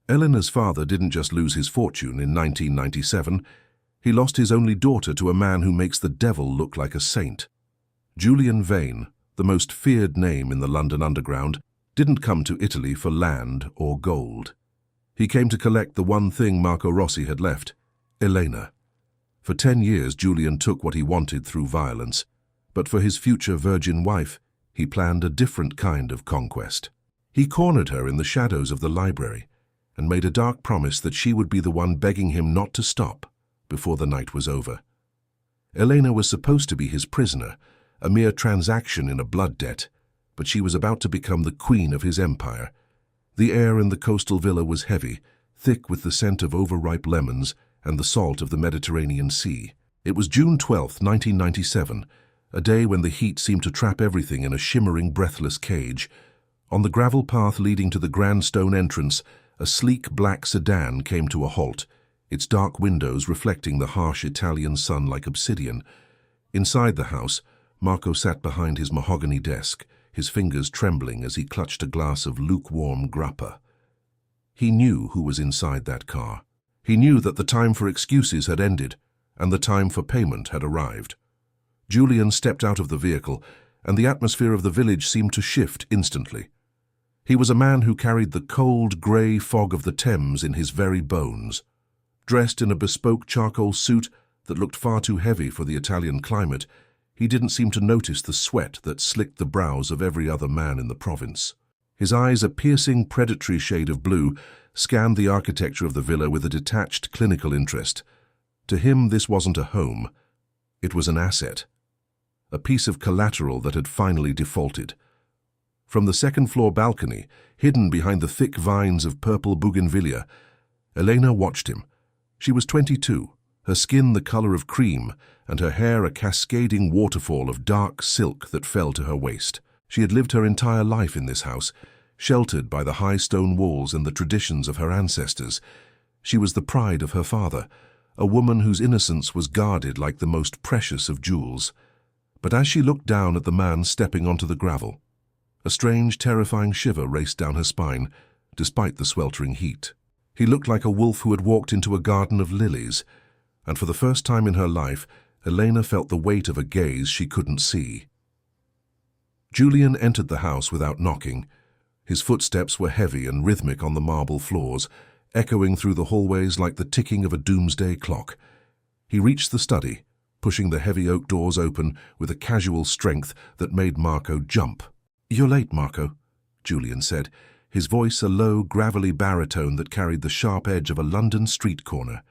Eleanor's father didn't just lose his fortune in 1997, he lost his only daughter to a man who makes the devil look like a saint. Julian Vane, the most feared name in the London Underground, didn't come to Italy for land or gold. He came to collect the one thing Marco Rossi had left, Elena. For 10 years, Julian took what he wanted through violence, but for his future virgin wife, he planned a different kind of conquest. He cornered her in the shadows of the library and made a dark promise that she would be the one begging him not to stop before the night was over. Elena was supposed to be his prisoner, a mere transaction in a blood debt, but she was about to become the queen of his empire. The air in the coastal villa was heavy, thick with the scent of overripe lemons and the salt of the Mediterranean Sea. It was June 12, 1997, a day when the heat seemed to trap everything in a shimmering, breathless cage. On the gravel path leading to the grand stone entrance, a sleek black sedan came to a halt, its dark windows reflecting the harsh Italian sun like obsidian. Inside the house, Marco sat behind his mahogany desk, his fingers trembling as he clutched a glass of lukewarm grappa. He knew who was inside that car. He knew that the time for excuses had ended, and the time for payment had arrived. Julian stepped out of the vehicle, and the atmosphere of the village seemed to shift instantly. He was a man who carried the cold, grey fog of the Thames in his very bones. Dressed in a bespoke charcoal suit that looked far too heavy for the Italian climate, he didn't seem to notice the sweat that slicked the brows of every other man in the province. His eyes, a piercing, predatory shade of blue, scanned the architecture of the villa with a detached, clinical interest. To him, this wasn't a home. It was an asset. A piece of collateral that had finally defaulted. From the second-floor balcony, hidden behind the thick vines of purple bougainvillea, Elena watched him. She was 22, her skin the color of cream, and her hair a cascading waterfall of dark silk that fell to her waist. She had lived her entire life in this house, sheltered by the high stone walls and the traditions of her ancestors. She was the pride of her father, a woman whose innocence was guarded like the most precious of jewels. But as she looked down at the man stepping onto the gravel, a strange, terrifying shiver raced down her spine, despite the sweltering heat. He looked like a wolf who had walked into a garden of lilies, and for the first time in her life, Elena felt the weight of a gaze she couldn't see. Julian entered the house without knocking. His footsteps were heavy and rhythmic on the marble floors, echoing through the hallways like the ticking of a doomsday clock. He reached the study, pushing the heavy oak doors open with a casual strength that made Marco jump. "You're late, Marco," Julian said, his voice a low, gravelly baritone that carried the sharp edge of a London street corner.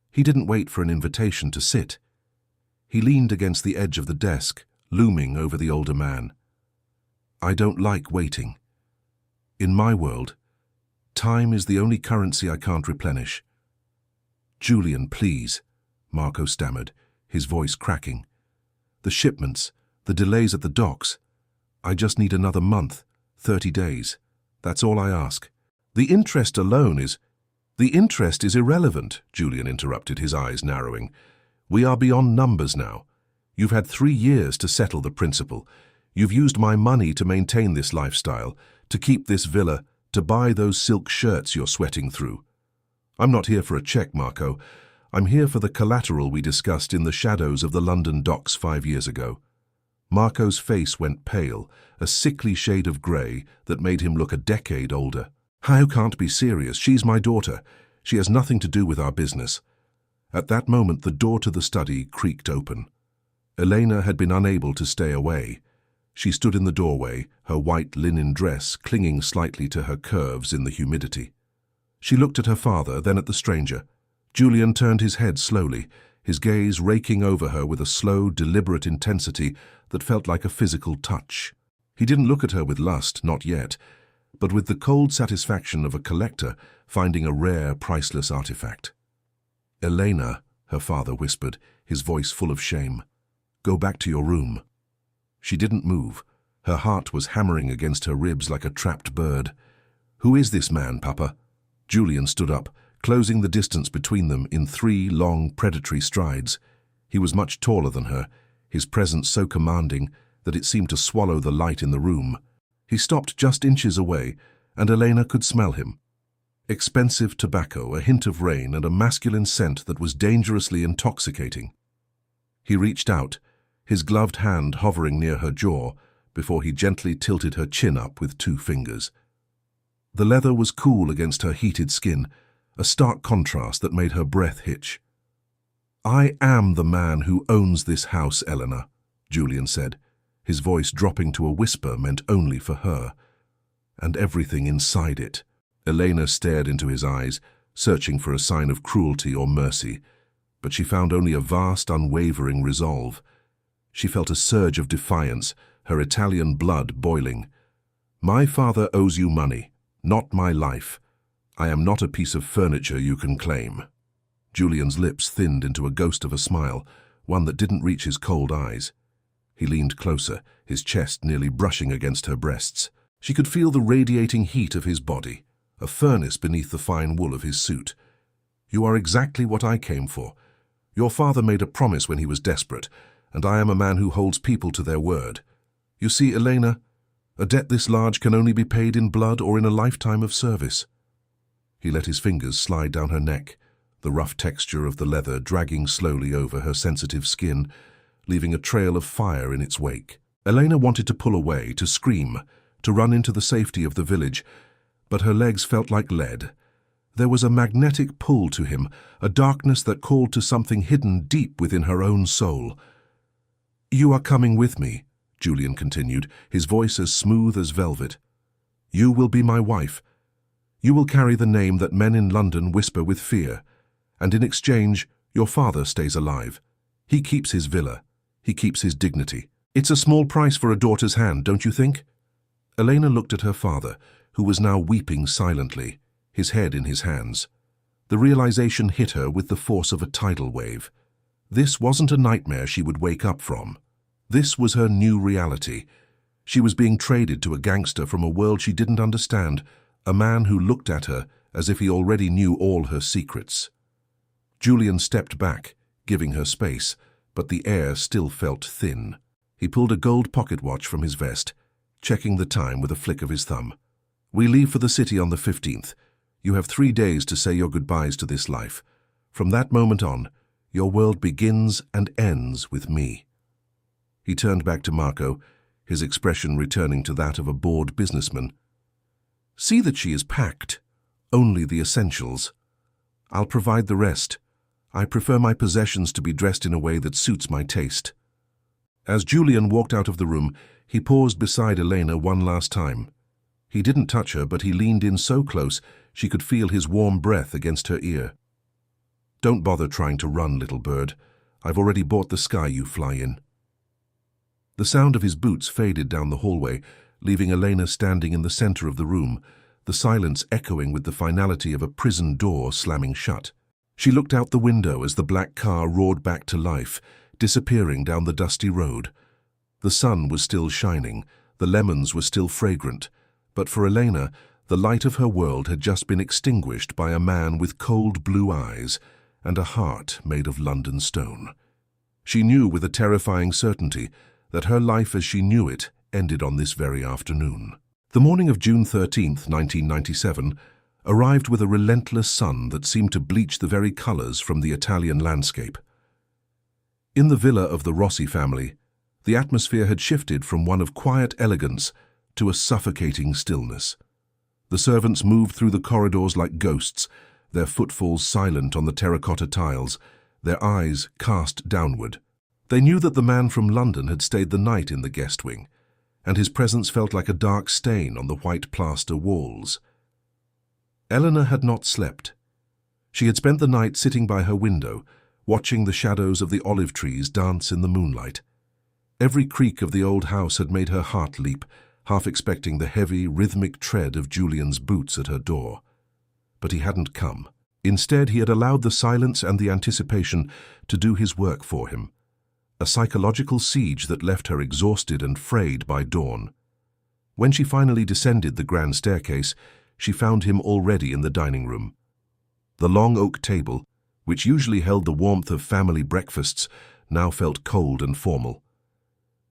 He didn't wait for an invitation to sit. He leaned against the edge of the desk, looming over the older man. "I don't like waiting. In my world, time is the only currency I can't replenish." "Julian, please," Marco stammered, his voice cracking. "The shipments, the delays at the docks. I just need another month, 30 days. That's all I ask." The interest is irrelevant," Julian interrupted, his eyes narrowing. "We are beyond numbers now. You've had 3 years to settle the principal. You've used my money to maintain this lifestyle, to keep this villa, to buy those silk shirts you're sweating through. I'm not here for a check, Marco. I'm here for the collateral we discussed in the shadows of the London docks 5 years ago." Marco's face went pale, a sickly shade of grey that made him look a decade older. "You can't be serious. She's my daughter. She has nothing to do with our business." At that moment, the door to the study creaked open. Elena had been unable to stay away. She stood in the doorway, her white linen dress clinging slightly to her curves in the humidity. She looked at her father, then at the stranger. Julian turned his head slowly, his gaze raking over her with a slow, deliberate intensity that felt like a physical touch. He didn't look at her with lust, not yet, but with the cold satisfaction of a collector finding a rare, priceless artifact. "Elena," her father whispered, his voice full of shame, "go back to your room." She didn't move. Her heart was hammering against her ribs like a trapped bird. "Who is this man, Papa?" Julian stood up, closing the distance between them in 3 long, predatory strides. He was much taller than her, his presence so commanding that it seemed to swallow the light in the room. He stopped just inches away, and Elena could smell him. Expensive tobacco, a hint of rain, and a masculine scent that was dangerously intoxicating. He reached out, his gloved hand hovering near her jaw, before he gently tilted her chin up with 2 fingers. The leather was cool against her heated skin, a stark contrast that made her breath hitch. "I am the man who owns this house, Eleanor," Julian said, his voice dropping to a whisper meant only for her. "And everything inside it." Elena stared into his eyes, searching for a sign of cruelty or mercy, but she found only a vast, unwavering resolve. She felt a surge of defiance, her Italian blood boiling. "My father owes you money, not my life. I am not a piece of furniture you can claim." Julian's lips thinned into a ghost of a smile, one that didn't reach his cold eyes. He leaned closer, his chest nearly brushing against her breasts. She could feel the radiating heat of his body, a furnace beneath the fine wool of his suit. "You are exactly what I came for. Your father made a promise when he was desperate, and I am a man who holds people to their word. You see, Elena, a debt this large can only be paid in blood or in a lifetime of service." He let his fingers slide down her neck, the rough texture of the leather dragging slowly over her sensitive skin, leaving a trail of fire in its wake. Elena wanted to pull away, to scream, to run into the safety of the village, but her legs felt like lead. There was a magnetic pull to him, a darkness that called to something hidden deep within her own soul. "You are coming with me," Julian continued, his voice as smooth as velvet. "You will be my wife. You will carry the name that men in London whisper with fear, and in exchange, your father stays alive. He keeps his villa. He keeps his dignity. It's a small price for a daughter's hand, don't you think?" Elena looked at her father, who was now weeping silently, his head in his hands. The realization hit her with the force of a tidal wave. This wasn't a nightmare she would wake up from. This was her new reality. She was being traded to a gangster from a world she didn't understand, a man who looked at her as if he already knew all her secrets. Julian stepped back, giving her space, but the air still felt thin. He pulled a gold pocket watch from his vest, checking the time with a flick of his thumb. "We leave for the city on the 15th. You have 3 days to say your goodbyes to this life. From that moment on, your world begins and ends with me." He turned back to Marco, his expression returning to that of a bored businessman. "See that she is packed. Only the essentials. I'll provide the rest. I prefer my possessions to be dressed in a way that suits my taste." As Julian walked out of the room, he paused beside Elena one last time. He didn't touch her, but he leaned in so close she could feel his warm breath against her ear. "Don't bother trying to run, little bird. I've already bought the sky you fly in." The sound of his boots faded down the hallway, leaving Elena standing in the center of the room, the silence echoing with the finality of a prison door slamming shut. She looked out the window as the black car roared back to life, disappearing down the dusty road. The sun was still shining, the lemons were still fragrant, but for Elena, the light of her world had just been extinguished by a man with cold blue eyes and a heart made of London stone. She knew with a terrifying certainty that her life as she knew it ended on this very afternoon. The morning of June 13th, 1997, arrived with a relentless sun that seemed to bleach the very colors from the Italian landscape. In the villa of the Rossi family, the atmosphere had shifted from one of quiet elegance to a suffocating stillness. The servants moved through the corridors like ghosts, their footfalls silent on the terracotta tiles, their eyes cast downward. They knew that the man from London had stayed the night in the guest wing, and his presence felt like a dark stain on the white plaster walls. Eleanor had not slept. She had spent the night sitting by her window, watching the shadows of the olive trees dance in the moonlight. Every creak of the old house had made her heart leap, half expecting the heavy, rhythmic tread of Julian's boots at her door. But he hadn't come. Instead, he had allowed the silence and the anticipation to do his work for him, a psychological siege that left her exhausted and frayed by dawn. When she finally descended the grand staircase, she found him already in the dining room. The long oak table, which usually held the warmth of family breakfasts, now felt cold and formal.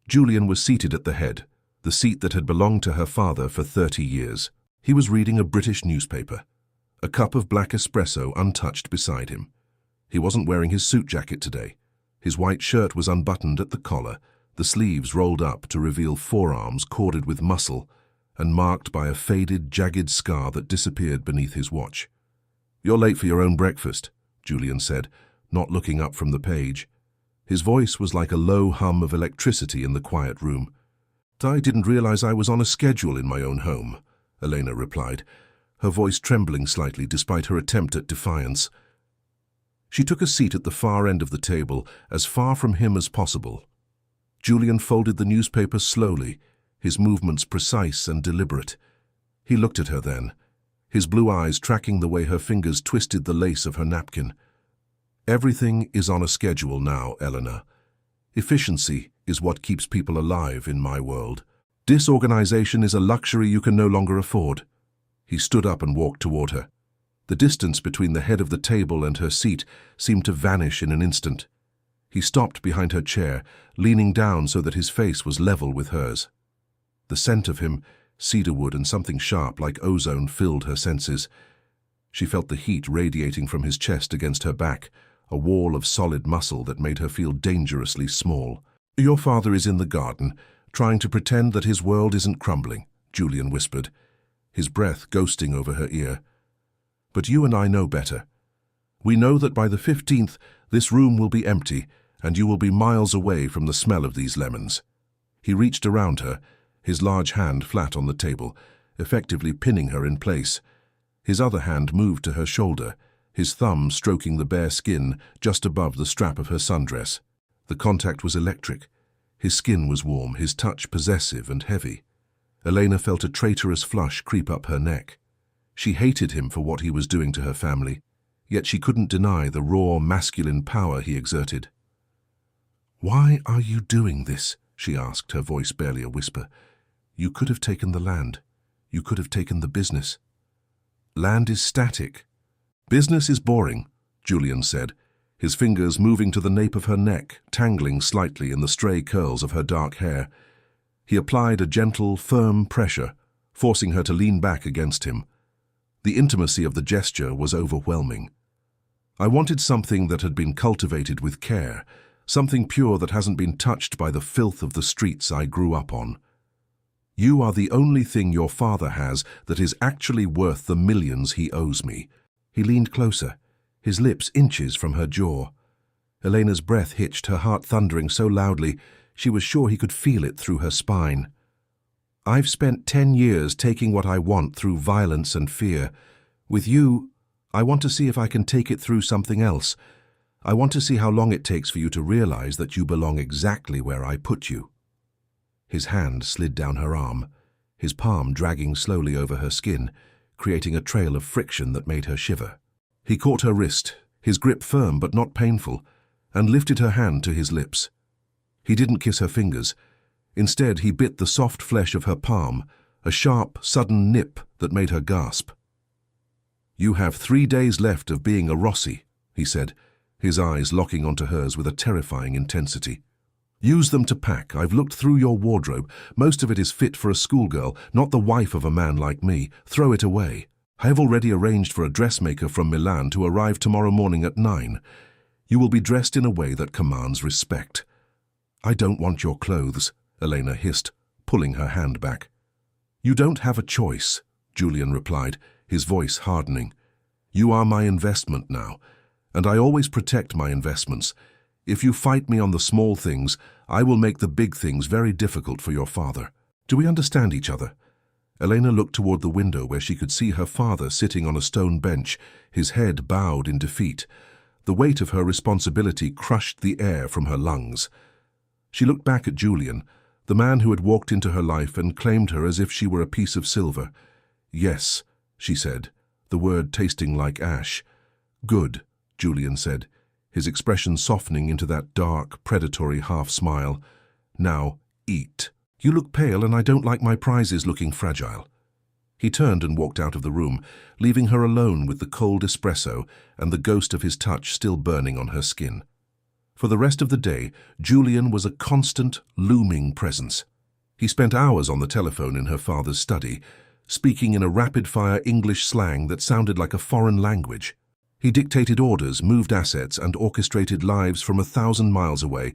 Julian was seated at the head, the seat that had belonged to her father for 30 years. He was reading a British newspaper. a cup of black espresso untouched beside him. He wasn't wearing his suit jacket today. His white shirt was unbuttoned at the collar, the sleeves rolled up to reveal forearms corded with muscle and marked by a faded, jagged scar that disappeared beneath his watch. "You're late for your own breakfast," Julian said, not looking up from the page. His voice was like a low hum of electricity in the quiet room. "I didn't realize I was on a schedule in my own home," Elena replied, her voice trembling slightly despite her attempt at defiance. She took a seat at the far end of the table, as far from him as possible. Julian folded the newspaper slowly, his movements precise and deliberate. He looked at her then, his blue eyes tracking the way her fingers twisted the lace of her napkin. "Everything is on a schedule now, Eleanor. Efficiency is what keeps people alive in my world. Disorganization is a luxury you can no longer afford." He stood up and walked toward her. The distance between the head of the table and her seat seemed to vanish in an instant. He stopped behind her chair, leaning down so that his face was level with hers. The scent of him, cedarwood and something sharp like ozone, filled her senses. She felt the heat radiating from his chest against her back, a wall of solid muscle that made her feel dangerously small. "Your father is in the garden, trying to pretend that his world isn't crumbling," Julian whispered, his breath ghosting over her ear. "But you and I know better. We know that by the 15th, this room will be empty, and you will be miles away from the smell of these lemons." He reached around her, his large hand flat on the table, effectively pinning her in place. His other hand moved to her shoulder, his thumb stroking the bare skin just above the strap of her sundress. The contact was electric. His skin was warm, his touch possessive and heavy. Elena felt a traitorous flush creep up her neck. She hated him for what he was doing to her family, yet she couldn't deny the raw, masculine power he exerted. "Why are you doing this?" she asked, her voice barely a whisper. "You could have taken the land. You could have taken the business." "Land is static. Business is boring," Julian said, his fingers moving to the nape of her neck, tangling slightly in the stray curls of her dark hair. He applied a gentle, firm pressure, forcing her to lean back against him. The intimacy of the gesture was overwhelming. "I wanted something that had been cultivated with care, something pure that hasn't been touched by the filth of the streets I grew up on. You are the only thing your father has that is actually worth the millions he owes me." He leaned closer, his lips inches from her jaw. Elena's breath hitched, her heart thundering so loudly she was sure he could feel it through her spine. "I've spent 10 years taking what I want through violence and fear. With you, I want to see if I can take it through something else. I want to see how long it takes for you to realize that you belong exactly where I put you." His hand slid down her arm, his palm dragging slowly over her skin, creating a trail of friction that made her shiver. He caught her wrist, his grip firm but not painful, and lifted her hand to his lips. He didn't kiss her fingers. Instead, he bit the soft flesh of her palm, a sharp, sudden nip that made her gasp. "You have 3 days left of being a Rossi," he said, his eyes locking onto hers with a terrifying intensity. "Use them to pack. I've looked through your wardrobe. Most of it is fit for a schoolgirl, not the wife of a man like me. Throw it away. I have already arranged for a dressmaker from Milan to arrive tomorrow morning at 9. You will be dressed in a way that commands respect." "I don't want your clothes," Elena hissed, pulling her hand back. "You don't have a choice," Julian replied, his voice hardening. "You are my investment now, and I always protect my investments. If you fight me on the small things, I will make the big things very difficult for your father. Do we understand each other?" Elena looked toward the window where she could see her father sitting on a stone bench, his head bowed in defeat. The weight of her responsibility crushed the air from her lungs. She looked back at Julian, the man who had walked into her life and claimed her as if she were a piece of silver. "Yes," she said, the word tasting like ash. "Good," Julian said, his expression softening into that dark, predatory half-smile. "Now, eat. You look pale, and I don't like my prizes looking fragile." He turned and walked out of the room, leaving her alone with the cold espresso and the ghost of his touch still burning on her skin. For the rest of the day, Julian was a constant, looming presence. He spent hours on the telephone in her father's study, speaking in a rapid-fire English slang that sounded like a foreign language. He dictated orders, moved assets, and orchestrated lives from 1,000 miles away,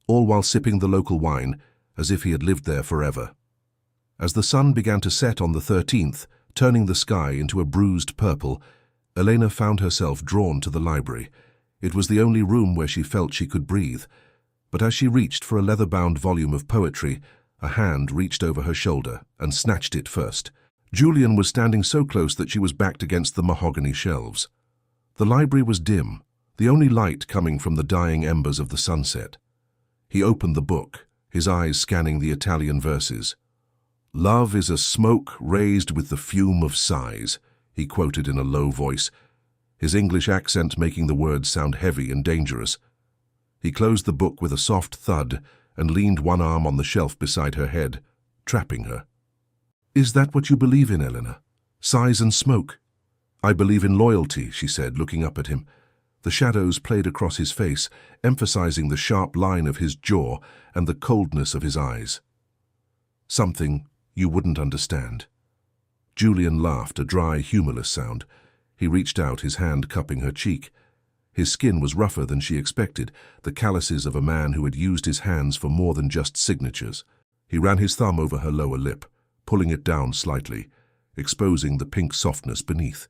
all while sipping the local wine, as if he had lived there forever. As the sun began to set on the 13th, turning the sky into a bruised purple, Elena found herself drawn to the library. It was the only room where she felt she could breathe. But as she reached for a leather-bound volume of poetry, a hand reached over her shoulder and snatched it first. Julian was standing so close that she was backed against the mahogany shelves. The library was dim, the only light coming from the dying embers of the sunset. He opened the book, his eyes scanning the Italian verses. "Love is a smoke raised with the fume of sighs," he quoted in a low voice, his English accent making the words sound heavy and dangerous. He closed the book with a soft thud and leaned one arm on the shelf beside her head, trapping her. "Is that what you believe in, Elena? Sighs and smoke?" "I believe in loyalty," she said, looking up at him. The shadows played across his face, emphasizing the sharp line of his jaw and the coldness of his eyes. "Something you wouldn't understand." Julian laughed, a dry, humorless sound. He reached out, his hand cupping her cheek. His skin was rougher than she expected, the calluses of a man who had used his hands for more than just signatures. He ran his thumb over her lower lip, pulling it down slightly, exposing the pink softness beneath.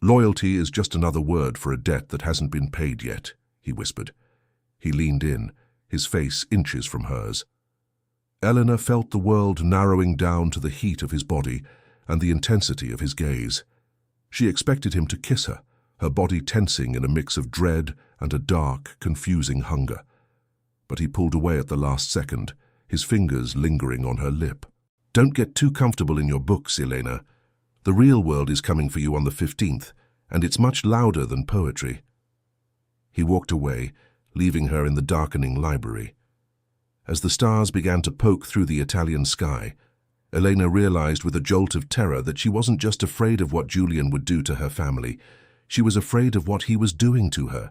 "Loyalty is just another word for a debt that hasn't been paid yet," he whispered. He leaned in, his face inches from hers. Eleanor felt the world narrowing down to the heat of his body and the intensity of his gaze. She expected him to kiss her, her body tensing in a mix of dread and a dark, confusing hunger. But he pulled away at the last second, his fingers lingering on her lip. "Don't get too comfortable in your books, Elena. The real world is coming for you on the 15th, and it's much louder than poetry." He walked away, leaving her in the darkening library. As the stars began to poke through the Italian sky, Elena realized with a jolt of terror that she wasn't just afraid of what Julian would do to her family. She was afraid of what he was doing to her.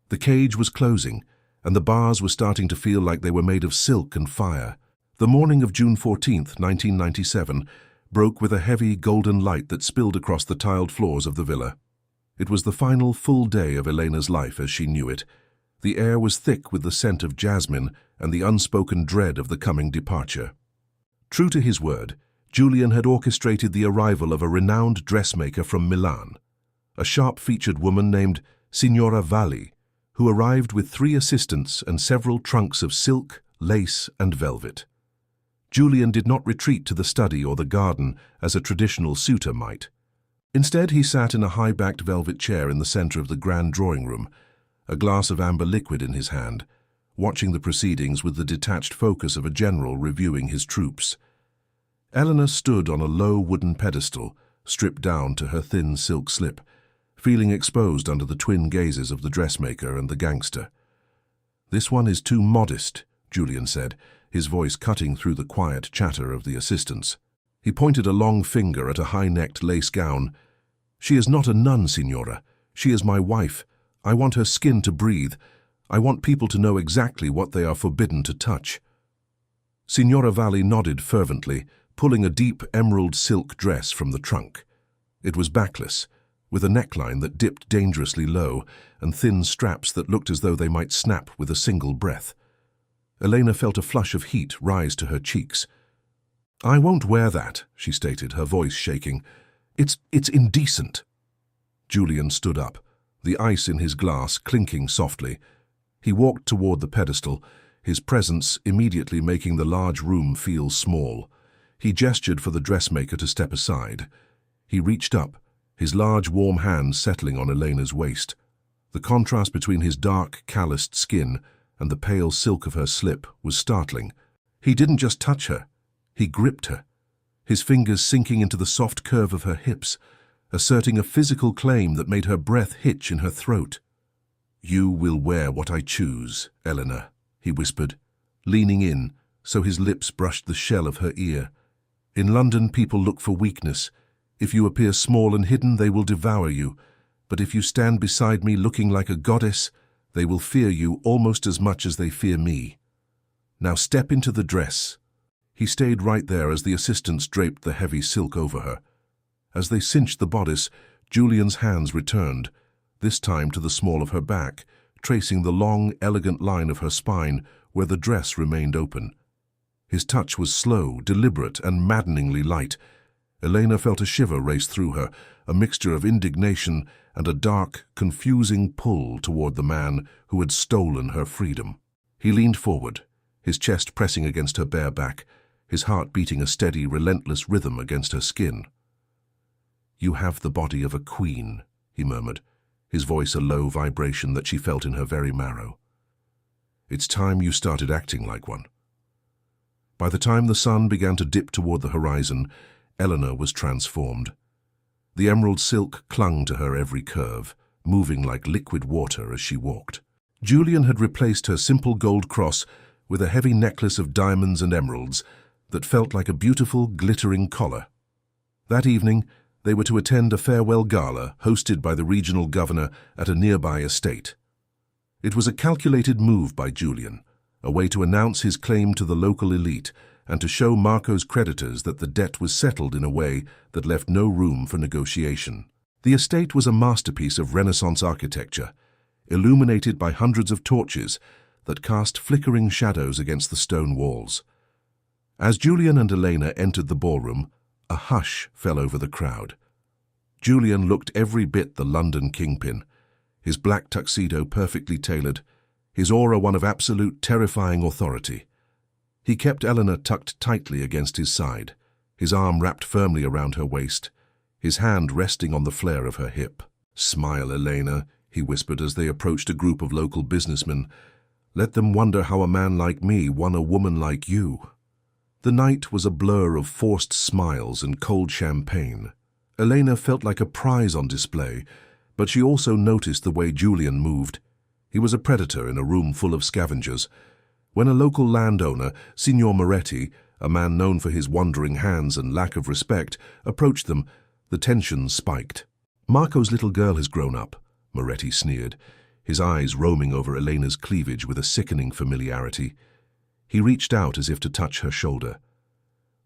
The cage was closing, and the bars were starting to feel like they were made of silk and fire. The morning of June 14th, 1997, broke with a heavy golden light that spilled across the tiled floors of the villa. It was the final full day of Elena's life as she knew it. The air was thick with the scent of jasmine and the unspoken dread of the coming departure. True to his word, Julian had orchestrated the arrival of a renowned dressmaker from Milan, a sharp-featured woman named Signora Valli, who arrived with 3 assistants and several trunks of silk, lace, and velvet. Julian did not retreat to the study or the garden as a traditional suitor might. Instead, he sat in a high-backed velvet chair in the center of the grand drawing room, a glass of amber liquid in his hand, watching the proceedings with the detached focus of a general reviewing his troops. Eleanor stood on a low wooden pedestal, stripped down to her thin silk slip, feeling exposed under the twin gazes of the dressmaker and the gangster. "This one is too modest," Julian said, his voice cutting through the quiet chatter of the assistants. He pointed a long finger at a high-necked lace gown. "She is not a nun, Signora. She is my wife. I want her skin to breathe. I want people to know exactly what they are forbidden to touch." Signora Valli nodded fervently, pulling a deep emerald silk dress from the trunk. It was backless, with a neckline that dipped dangerously low and thin straps that looked as though they might snap with a single breath. Elena felt a flush of heat rise to her cheeks. "I won't wear that," she stated, her voice shaking. It's indecent." Julian stood up, the ice in his glass clinking softly. He walked toward the pedestal, his presence immediately making the large room feel small. He gestured for the dressmaker to step aside. He reached up, his large warm hand settling on Elena's waist. The contrast between his dark, calloused skin and the pale silk of her slip was startling. He didn't just touch her, he gripped her, his fingers sinking into the soft curve of her hips, asserting a physical claim that made her breath hitch in her throat. "You will wear what I choose, Eleanor," he whispered, leaning in so his lips brushed the shell of her ear. "In London, people look for weakness. If you appear small and hidden, they will devour you. But if you stand beside me looking like a goddess, they will fear you almost as much as they fear me. Now step into the dress." He stayed right there as the assistants draped the heavy silk over her. As they cinched the bodice, Julian's hands returned, this time to the small of her back, tracing the long, elegant line of her spine where the dress remained open. His touch was slow, deliberate, and maddeningly light. Elena felt a shiver race through her, a mixture of indignation and a dark, confusing pull toward the man who had stolen her freedom. He leaned forward, his chest pressing against her bare back, his heart beating a steady, relentless rhythm against her skin. "You have the body of a queen," he murmured, his voice a low vibration that she felt in her very marrow. "It's time you started acting like one." By the time the sun began to dip toward the horizon, Eleanor was transformed. The emerald silk clung to her every curve, moving like liquid water as she walked. Julian had replaced her simple gold cross with a heavy necklace of diamonds and emeralds that felt like a beautiful, glittering collar. That evening, they were to attend a farewell gala hosted by the regional governor at a nearby estate. It was a calculated move by Julian, a way to announce his claim to the local elite and to show Marco's creditors that the debt was settled in a way that left no room for negotiation. The estate was a masterpiece of Renaissance architecture, illuminated by hundreds of torches that cast flickering shadows against the stone walls. As Julian and Elena entered the ballroom, a hush fell over the crowd. Julian looked every bit the London kingpin, his black tuxedo perfectly tailored, his aura one of absolute terrifying authority. He kept Eleanor tucked tightly against his side, his arm wrapped firmly around her waist, his hand resting on the flare of her hip. "Smile, Elena," he whispered as they approached a group of local businessmen. "Let them wonder how a man like me won a woman like you." The night was a blur of forced smiles and cold champagne. Elena felt like a prize on display, but she also noticed the way Julian moved. He was a predator in a room full of scavengers. When a local landowner, Signor Moretti, a man known for his wandering hands and lack of respect, approached them, the tension spiked. "Marco's little girl has grown up," Moretti sneered, his eyes roaming over Elena's cleavage with a sickening familiarity. He reached out as if to touch her shoulder.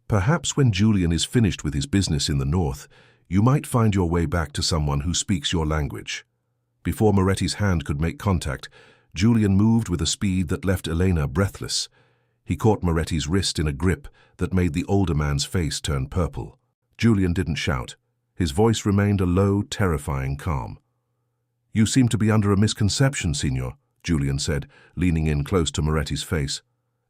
"Perhaps when Julian is finished with his business in the north, you might find your way back to someone who speaks your language." Before Moretti's hand could make contact, Julian moved with a speed that left Elena breathless. He caught Moretti's wrist in a grip that made the older man's face turn purple. Julian didn't shout. His voice remained a low, terrifying calm. "You seem to be under a misconception, Signor," Julian said, leaning in close to Moretti's face.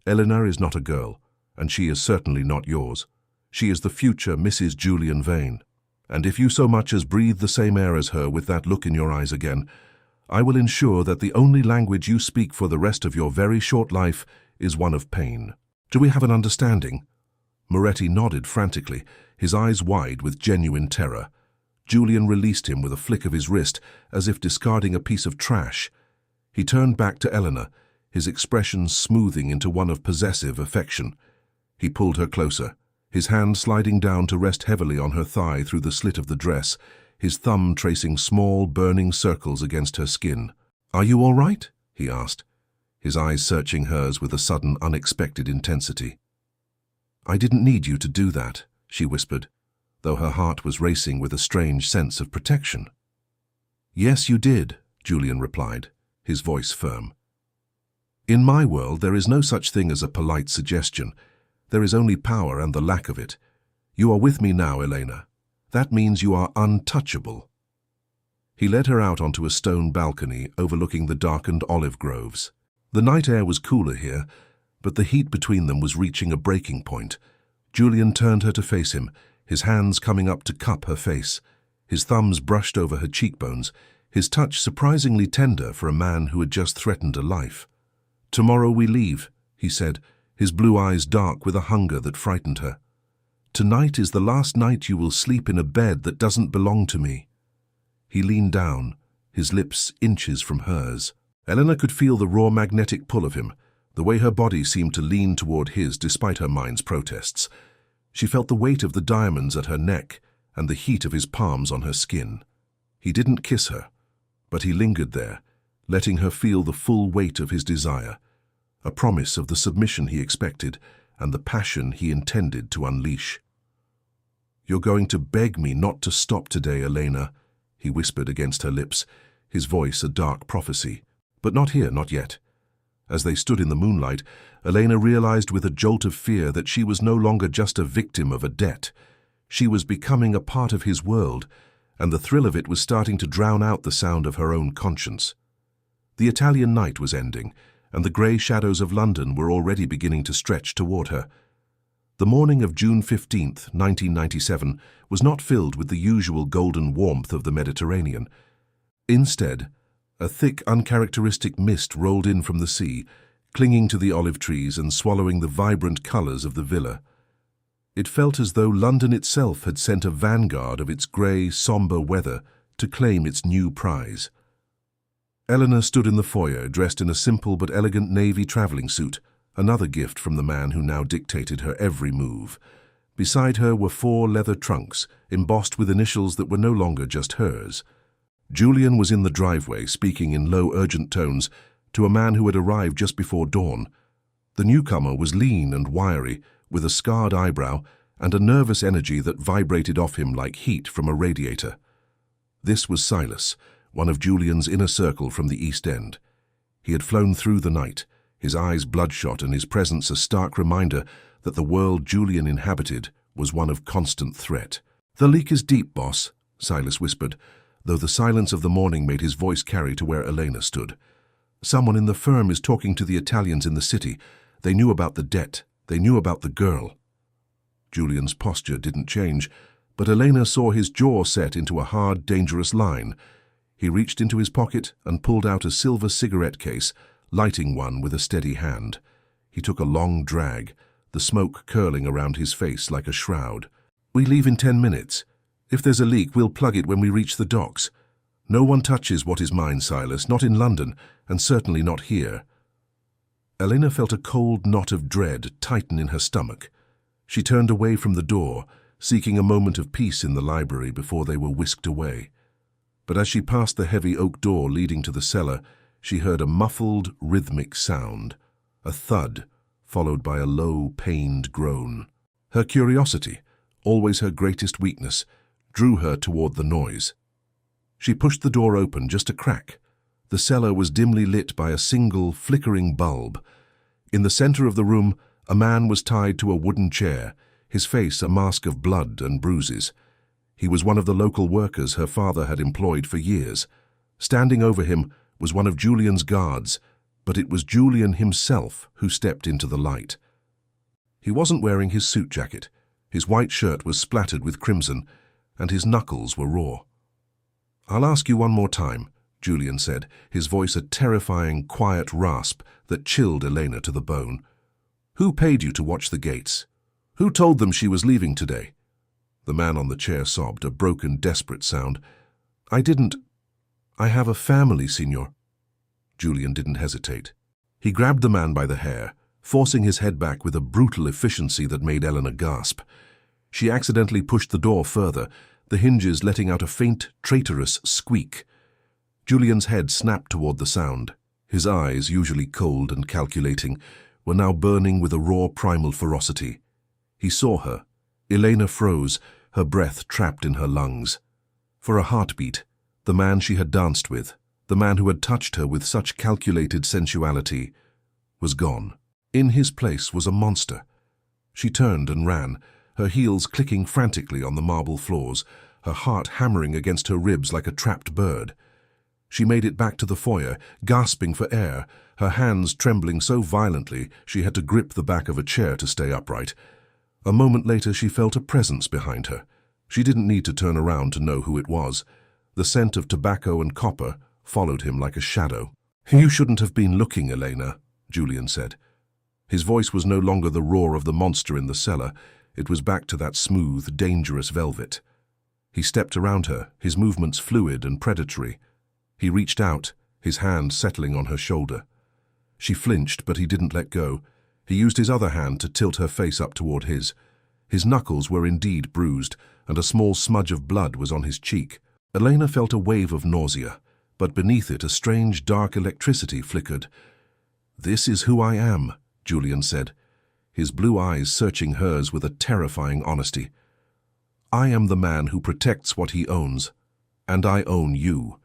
"Eleanor is not a girl, and she is certainly not yours. She is the future Mrs. Julian Vane. And if you so much as breathe the same air as her with that look in your eyes again, I will ensure that the only language you speak for the rest of your very short life is one of pain. Do we have an understanding?" Moretti nodded frantically, his eyes wide with genuine terror. Julian released him with a flick of his wrist, as if discarding a piece of trash. He turned back to Eleanor, his expression smoothing into one of possessive affection. He pulled her closer, his hand sliding down to rest heavily on her thigh through the slit of the dress, his thumb tracing small, burning circles against her skin. "Are you all right?" he asked, his eyes searching hers with a sudden, unexpected intensity. "I didn't need you to do that," she whispered, though her heart was racing with a strange sense of protection. "Yes, you did," Julian replied, his voice firm. "In my world, there is no such thing as a polite suggestion. There is only power and the lack of it. You are with me now, Elena. That means you are untouchable." He led her out onto a stone balcony overlooking the darkened olive groves. The night air was cooler here, but the heat between them was reaching a breaking point. Julian turned her to face him, his hands coming up to cup her face. His thumbs brushed over her cheekbones, his touch surprisingly tender for a man who had just threatened a life. "Tomorrow we leave," he said, his blue eyes dark with a hunger that frightened her. "Tonight is the last night you will sleep in a bed that doesn't belong to me." He leaned down, his lips inches from hers. Eleanor could feel the raw magnetic pull of him, the way her body seemed to lean toward his despite her mind's protests. She felt the weight of the diamonds at her neck and the heat of his palms on her skin. He didn't kiss her, but he lingered there, letting her feel the full weight of his desire, a promise of the submission he expected, and the passion he intended to unleash. "You're going to beg me not to stop today, Elena," he whispered against her lips, his voice a dark prophecy. But not here, not yet. As they stood in the moonlight, Elena realized with a jolt of fear that she was no longer just a victim of a debt. She was becoming a part of his world, and the thrill of it was starting to drown out the sound of her own conscience. The Italian night was ending, and the grey shadows of London were already beginning to stretch toward her. The morning of June 15th, 1997, was not filled with the usual golden warmth of the Mediterranean. Instead, a thick, uncharacteristic mist rolled in from the sea, clinging to the olive trees and swallowing the vibrant colours of the villa. It felt as though London itself had sent a vanguard of its grey, sombre weather to claim its new prize. Eleanor stood in the foyer, dressed in a simple but elegant navy travelling suit, another gift from the man who now dictated her every move. Beside her were 4 leather trunks, embossed with initials that were no longer just hers. Julian was in the driveway, speaking in low, urgent tones to a man who had arrived just before dawn. The newcomer was lean and wiry, with a scarred eyebrow and a nervous energy that vibrated off him like heat from a radiator. This was Silas, one of Julian's inner circle from the East End. He had flown through the night, his eyes bloodshot and his presence a stark reminder that the world Julian inhabited was one of constant threat. "The leak is deep, boss," Silas whispered, though the silence of the morning made his voice carry to where Elena stood. "Someone in the firm is talking to the Italians in the city. They knew about the debt. They knew about the girl." Julian's posture didn't change, but Elena saw his jaw set into a hard, dangerous line. He reached into his pocket and pulled out a silver cigarette case, lighting one with a steady hand. He took a long drag, the smoke curling around his face like a shroud. "We leave in 10 minutes. If there's a leak, we'll plug it when we reach the docks. No one touches what is mine, Silas, not in London, and certainly not here." Elena felt a cold knot of dread tighten in her stomach. She turned away from the door, seeking a moment of peace in the library before they were whisked away. But as she passed the heavy oak door leading to the cellar, she heard a muffled, rhythmic sound, a thud, followed by a low, pained groan. Her curiosity, always her greatest weakness, drew her toward the noise. She pushed the door open just a crack. The cellar was dimly lit by a single, flickering bulb. In the center of the room, a man was tied to a wooden chair, his face a mask of blood and bruises. He was one of the local workers her father had employed for years. Standing over him was one of Julian's guards, but it was Julian himself who stepped into the light. He wasn't wearing his suit jacket. His white shirt was splattered with crimson, and his knuckles were raw. "I'll ask you one more time," Julian said, his voice a terrifying, quiet rasp that chilled Elena to the bone. "Who paid you to watch the gates? Who told them she was leaving today?" The man on the chair sobbed, a broken, desperate sound. "I didn't. I have a family, Signor." Julian didn't hesitate. He grabbed the man by the hair, forcing his head back with a brutal efficiency that made Elena gasp. She accidentally pushed the door further, the hinges letting out a faint, traitorous squeak. Julian's head snapped toward the sound. His eyes, usually cold and calculating, were now burning with a raw primal ferocity. He saw her. Elena froze, her breath trapped in her lungs. For a heartbeat, the man she had danced with, the man who had touched her with such calculated sensuality, was gone. In his place was a monster. She turned and ran, her heels clicking frantically on the marble floors, her heart hammering against her ribs like a trapped bird. She made it back to the foyer, gasping for air, her hands trembling so violently she had to grip the back of a chair to stay upright. A moment later she felt a presence behind her. She didn't need to turn around to know who it was. The scent of tobacco and copper followed him like a shadow. "You shouldn't have been looking, Elena," Julian said. His voice was no longer the roar of the monster in the cellar. It was back to that smooth, dangerous velvet. He stepped around her, his movements fluid and predatory. He reached out, his hand settling on her shoulder. She flinched, but he didn't let go. He used his other hand to tilt her face up toward his. His knuckles were indeed bruised, and a small smudge of blood was on his cheek. Elena felt a wave of nausea, but beneath it a strange, dark electricity flickered. "This is who I am," Julian said. his blue eyes searching hers with a terrifying honesty. "I am the man who protects what he owns, and I own you.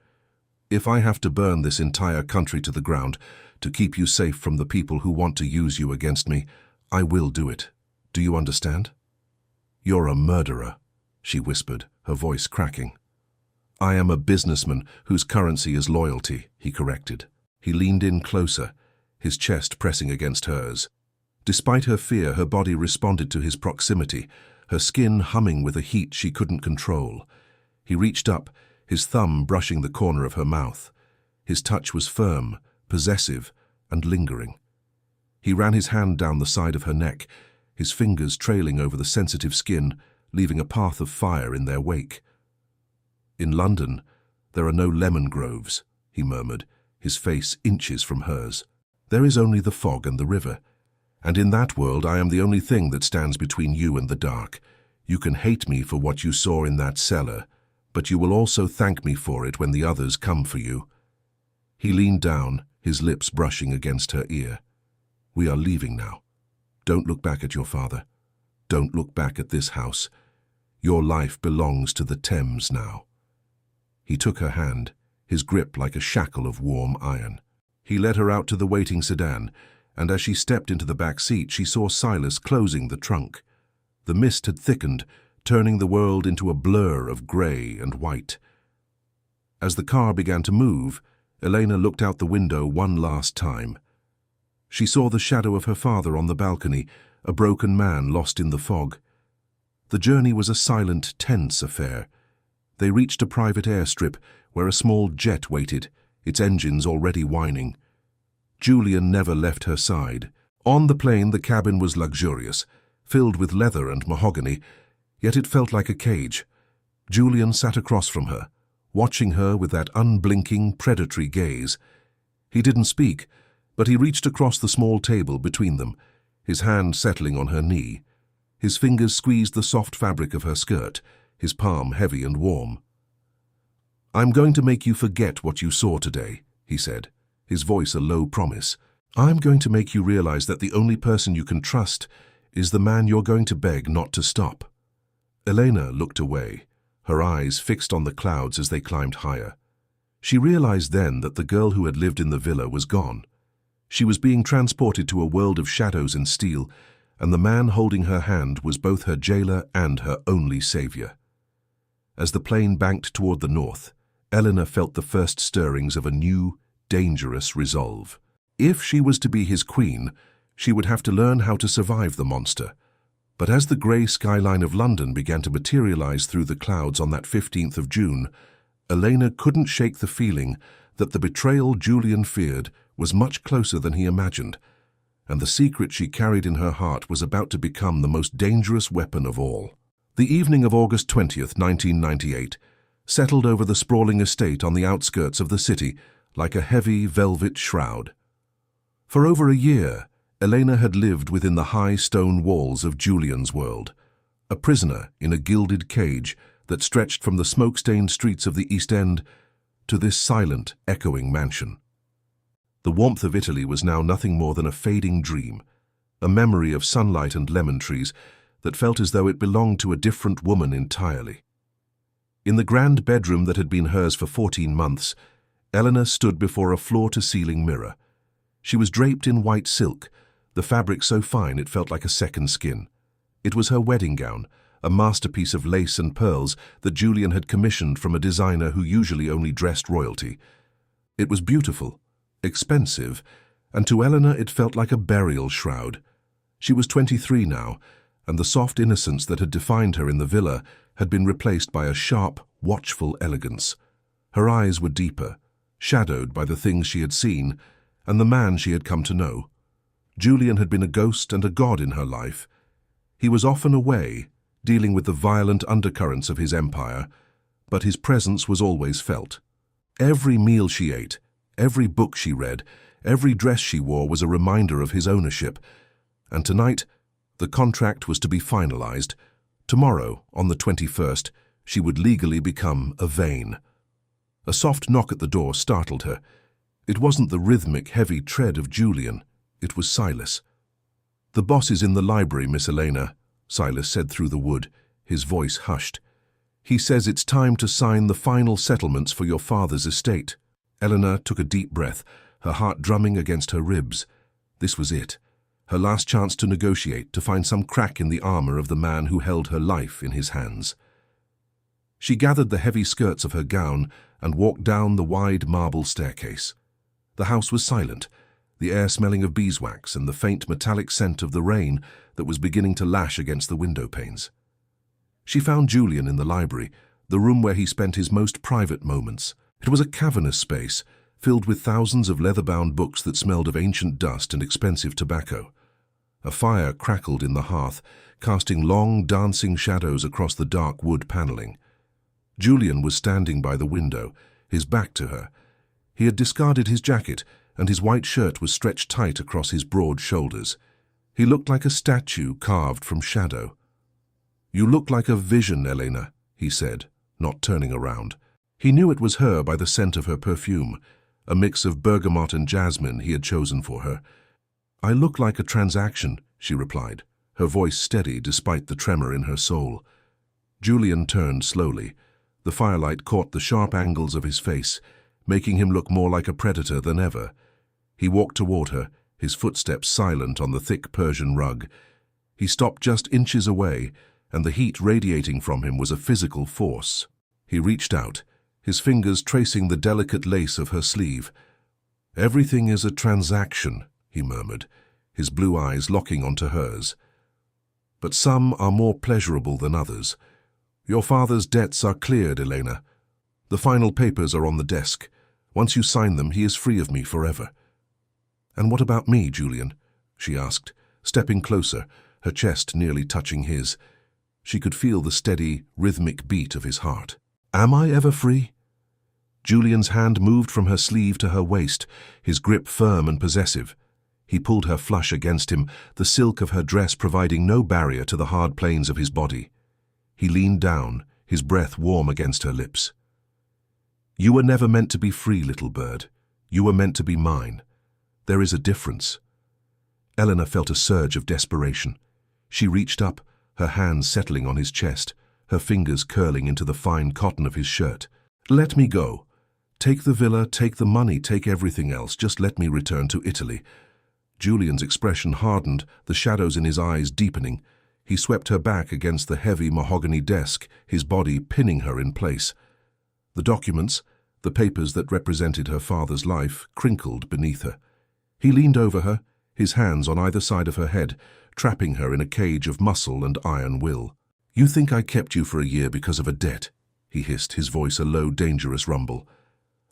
If I have to burn this entire country to the ground to keep you safe from the people who want to use you against me, I will do it. Do you understand?" "You're a murderer," she whispered, her voice cracking. "I am a businessman whose currency is loyalty," he corrected. He leaned in closer, his chest pressing against hers. Despite her fear, her body responded to his proximity, her skin humming with a heat she couldn't control. He reached up, his thumb brushing the corner of her mouth. His touch was firm, possessive, and lingering. He ran his hand down the side of her neck, his fingers trailing over the sensitive skin, leaving a path of fire in their wake. "In London, there are no lemon groves," he murmured, his face inches from hers. "There is only the fog and the river. And in that world, I am the only thing that stands between you and the dark. You can hate me for what you saw in that cellar, but you will also thank me for it when the others come for you." He leaned down, his lips brushing against her ear. "We are leaving now. Don't look back at your father. Don't look back at this house. Your life belongs to the Thames now." He took her hand, his grip like a shackle of warm iron. He led her out to the waiting sedan, and as she stepped into the back seat, she saw Silas closing the trunk. The mist had thickened, turning the world into a blur of grey and white. As the car began to move, Elena looked out the window one last time. She saw the shadow of her father on the balcony, a broken man lost in the fog. The journey was a silent, tense affair. They reached a private airstrip where a small jet waited, its engines already whining. Julian never left her side. On the plane, the cabin was luxurious, filled with leather and mahogany, yet it felt like a cage. Julian sat across from her, watching her with that unblinking, predatory gaze. He didn't speak, but he reached across the small table between them, his hand settling on her knee. His fingers squeezed the soft fabric of her skirt, his palm heavy and warm. "I'm going to make you forget what you saw today," he said, his voice a low promise. "I'm going to make you realize that the only person you can trust is the man you're going to beg not to stop." Elena looked away, her eyes fixed on the clouds as they climbed higher. She realized then that the girl who had lived in the villa was gone. She was being transported to a world of shadows and steel, and the man holding her hand was both her jailer and her only savior. As the plane banked toward the north, Eleanor felt the first stirrings of a new, dangerous resolve. If she was to be his queen, she would have to learn how to survive the monster. But as the grey skyline of London began to materialize through the clouds on that 15th of June, Elena couldn't shake the feeling that the betrayal Julian feared was much closer than he imagined, and the secret she carried in her heart was about to become the most dangerous weapon of all. The evening of August 20th, 1998, settled over the sprawling estate on the outskirts of the city like a heavy velvet shroud. For over a year, Elena had lived within the high stone walls of Julian's world, a prisoner in a gilded cage that stretched from the smoke-stained streets of the East End to this silent, echoing mansion. The warmth of Italy was now nothing more than a fading dream, a memory of sunlight and lemon trees that felt as though it belonged to a different woman entirely. In the grand bedroom that had been hers for 14 months, Eleanor stood before a floor-to-ceiling mirror. She was draped in white silk, the fabric so fine it felt like a second skin. It was her wedding gown, a masterpiece of lace and pearls that Julian had commissioned from a designer who usually only dressed royalty. It was beautiful, expensive, and to Eleanor it felt like a burial shroud. She was 23 now, and the soft innocence that had defined her in the villa had been replaced by a sharp, watchful elegance. Her eyes were deeper, shadowed by the things she had seen and the man she had come to know. Julian had been a ghost and a god in her life. He was often away, dealing with the violent undercurrents of his empire, but his presence was always felt. Every meal she ate, every book she read, every dress she wore was a reminder of his ownership. And tonight, the contract was to be finalized. Tomorrow, on the 21st, she would legally become a Vane. A soft knock at the door startled her. It wasn't the rhythmic, heavy tread of Julian. It was Silas. "The boss is in the library, Miss Elena," Silas said through the wood, his voice hushed. "He says it's time to sign the final settlements for your father's estate." Eleanor took a deep breath, her heart drumming against her ribs. This was it. Her last chance to negotiate, to find some crack in the armor of the man who held her life in his hands. She gathered the heavy skirts of her gown and walked down the wide marble staircase. The house was silent, the air smelling of beeswax and the faint metallic scent of the rain that was beginning to lash against the window panes. She found Julian in the library, the room where he spent his most private moments. It was a cavernous space, filled with thousands of leather-bound books that smelled of ancient dust and expensive tobacco. A fire crackled in the hearth, casting long, dancing shadows across the dark wood paneling. Julian was standing by the window, his back to her. He had discarded his jacket, and his white shirt was stretched tight across his broad shoulders. He looked like a statue carved from shadow. "You look like a vision, Elena," he said, not turning around. He knew it was her by the scent of her perfume, a mix of bergamot and jasmine he had chosen for her. "I look like a transaction," she replied, her voice steady despite the tremor in her soul. Julian turned slowly. The firelight caught the sharp angles of his face, making him look more like a predator than ever. He walked toward her, his footsteps silent on the thick Persian rug. He stopped just inches away, and the heat radiating from him was a physical force. He reached out, his fingers tracing the delicate lace of her sleeve. "Everything is a transaction," he murmured, his blue eyes locking onto hers. "But some are more pleasurable than others. Your father's debts are cleared, Elena. The final papers are on the desk. Once you sign them, he is free of me forever." "And what about me, Julian?" she asked, stepping closer, her chest nearly touching his. She could feel the steady, rhythmic beat of his heart. "Am I ever free?" Julian's hand moved from her sleeve to her waist, his grip firm and possessive. He pulled her flush against him, the silk of her dress providing no barrier to the hard planes of his body. He leaned down, his breath warm against her lips. "You were never meant to be free, little bird. You were meant to be mine. There is a difference." Eleanor felt a surge of desperation. She reached up, her hands settling on his chest, her fingers curling into the fine cotton of his shirt. "Let me go. Take the villa, take the money, take everything else. Just let me return to Italy." Julian's expression hardened, the shadows in his eyes deepening. He swept her back against the heavy mahogany desk, his body pinning her in place. The documents, the papers that represented her father's life, crinkled beneath her. He leaned over her, his hands on either side of her head, trapping her in a cage of muscle and iron will. "You think I kept you for a year because of a debt?" he hissed, his voice a low, dangerous rumble.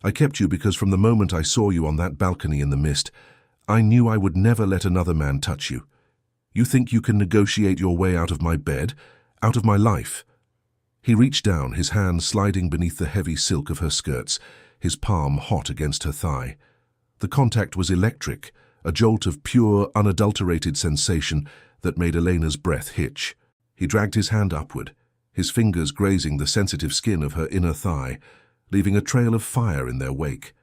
"I kept you because from the moment I saw you on that balcony in the mist, I knew I would never let another man touch you. You think you can negotiate your way out of my bed, out of my life?" He reached down, his hand sliding beneath the heavy silk of her skirts, his palm hot against her thigh. The contact was electric, a jolt of pure, unadulterated sensation that made Elena's breath hitch. He dragged his hand upward, his fingers grazing the sensitive skin of her inner thigh, leaving a trail of fire in their wake.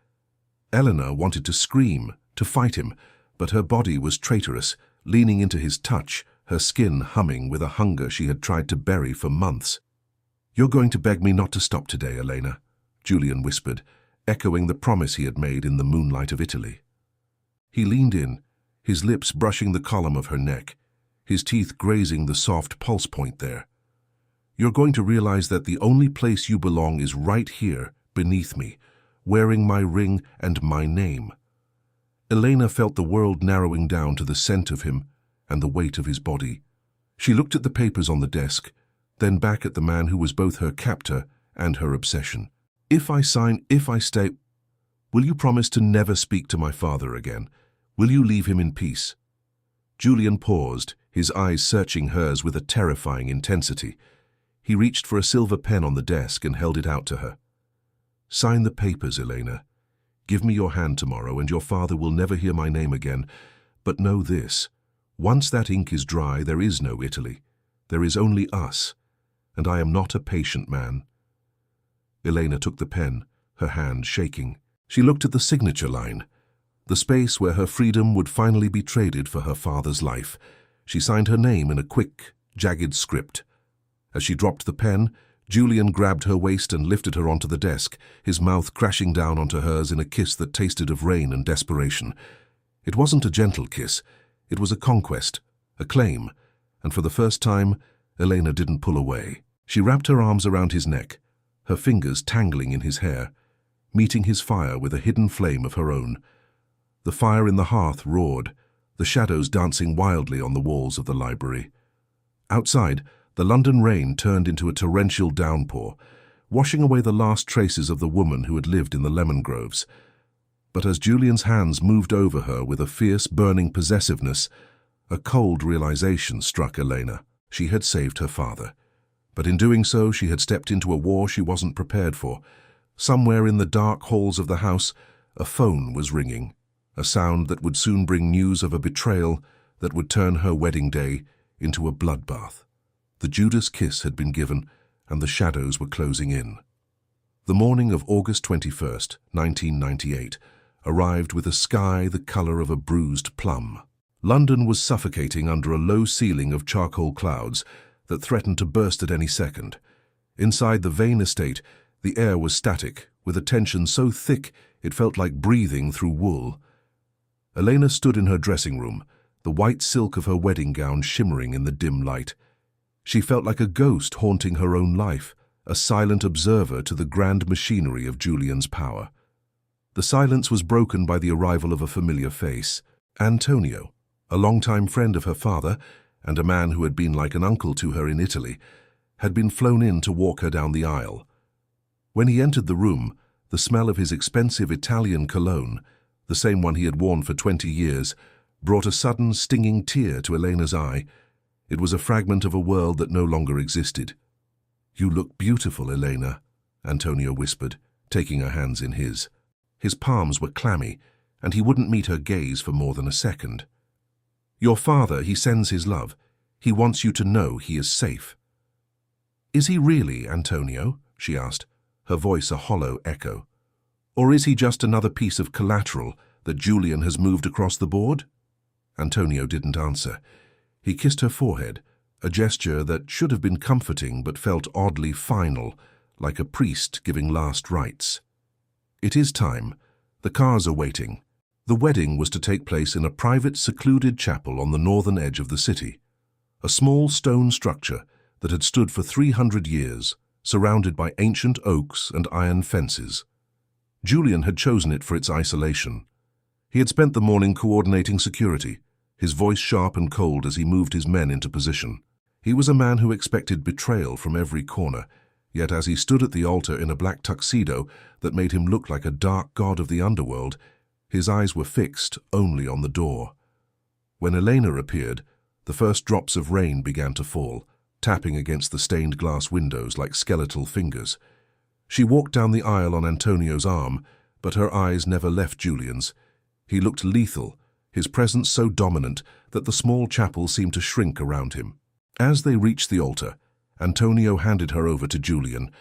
Eleanor wanted to scream, to fight him, but her body was traitorous, leaning into his touch, her skin humming with a hunger she had tried to bury for months. "You're going to beg me not to stop today, Elena," Julian whispered, echoing the promise he had made in the moonlight of Italy. He leaned in, his lips brushing the column of her neck, his teeth grazing the soft pulse point there. "You're going to realize that the only place you belong is right here, beneath me, wearing my ring and my name." Elena felt the world narrowing down to the scent of him and the weight of his body. She looked at the papers on the desk, then back at the man who was both her captor and her obsession. "If I sign, if I stay, will you promise to never speak to my father again? Will you leave him in peace?" Julian paused, his eyes searching hers with a terrifying intensity. He reached for a silver pen on the desk and held it out to her. "Sign the papers, Elena. Give me your hand tomorrow, and your father will never hear my name again. But know this, once that ink is dry, there is no Italy. There is only us, and I am not a patient man." Elena took the pen, her hand shaking. She looked at the signature line, the space where her freedom would finally be traded for her father's life. She signed her name in a quick, jagged script. As she dropped the pen, Julian grabbed her waist and lifted her onto the desk, his mouth crashing down onto hers in a kiss that tasted of rain and desperation. It wasn't a gentle kiss. It was a conquest, a claim, and for the first time, Elena didn't pull away. She wrapped her arms around his neck, her fingers tangling in his hair, meeting his fire with a hidden flame of her own. The fire in the hearth roared, the shadows dancing wildly on the walls of the library. Outside, the London rain turned into a torrential downpour, washing away the last traces of the woman who had lived in the lemon groves. But as Julian's hands moved over her with a fierce, burning possessiveness, a cold realization struck Elena. She had saved her father. But in doing so, she had stepped into a war she wasn't prepared for. Somewhere in the dark halls of the house, a phone was ringing, a sound that would soon bring news of a betrayal that would turn her wedding day into a bloodbath. The Judas kiss had been given, and the shadows were closing in. The morning of August 21st, 1998, arrived with a sky the color of a bruised plum. London was suffocating under a low ceiling of charcoal clouds that threatened to burst at any second. Inside the Vane estate, the air was static, with a tension so thick it felt like breathing through wool. Elena stood in her dressing room, the white silk of her wedding gown shimmering in the dim light. She felt like a ghost haunting her own life, a silent observer to the grand machinery of Julian's power. The silence was broken by the arrival of a familiar face. Antonio, a longtime friend of her father, and a man who had been like an uncle to her in Italy, had been flown in to walk her down the aisle. When he entered the room, the smell of his expensive Italian cologne, the same one he had worn for 20 years, brought a sudden, stinging tear to Elena's eye. It was a fragment of a world that no longer existed. "You look beautiful, Elena," Antonio whispered, taking her hands in his. His palms were clammy, and he wouldn't meet her gaze for more than a second. "Your father, he sends his love. He wants you to know he is safe." "Is he really, Antonio?" she asked, her voice a hollow echo. "Or is he just another piece of collateral that Julian has moved across the board?" Antonio didn't answer. He kissed her forehead, a gesture that should have been comforting but felt oddly final, like a priest giving last rites. "It is time. The cars are waiting." The wedding was to take place in a private, secluded chapel on the northern edge of the city. A small stone structure that had stood for 300 years, surrounded by ancient oaks and iron fences. Julian had chosen it for its isolation. He had spent the morning coordinating security, his voice sharp and cold as he moved his men into position. He was a man who expected betrayal from every corner, yet as he stood at the altar in a black tuxedo that made him look like a dark god of the underworld, his eyes were fixed only on the door. When Elena appeared, the first drops of rain began to fall, tapping against the stained glass windows like skeletal fingers. She walked down the aisle on Antonio's arm, but her eyes never left Julian's. He looked lethal, his presence so dominant that the small chapel seemed to shrink around him. As they reached the altar, Antonio handed her over to Julian.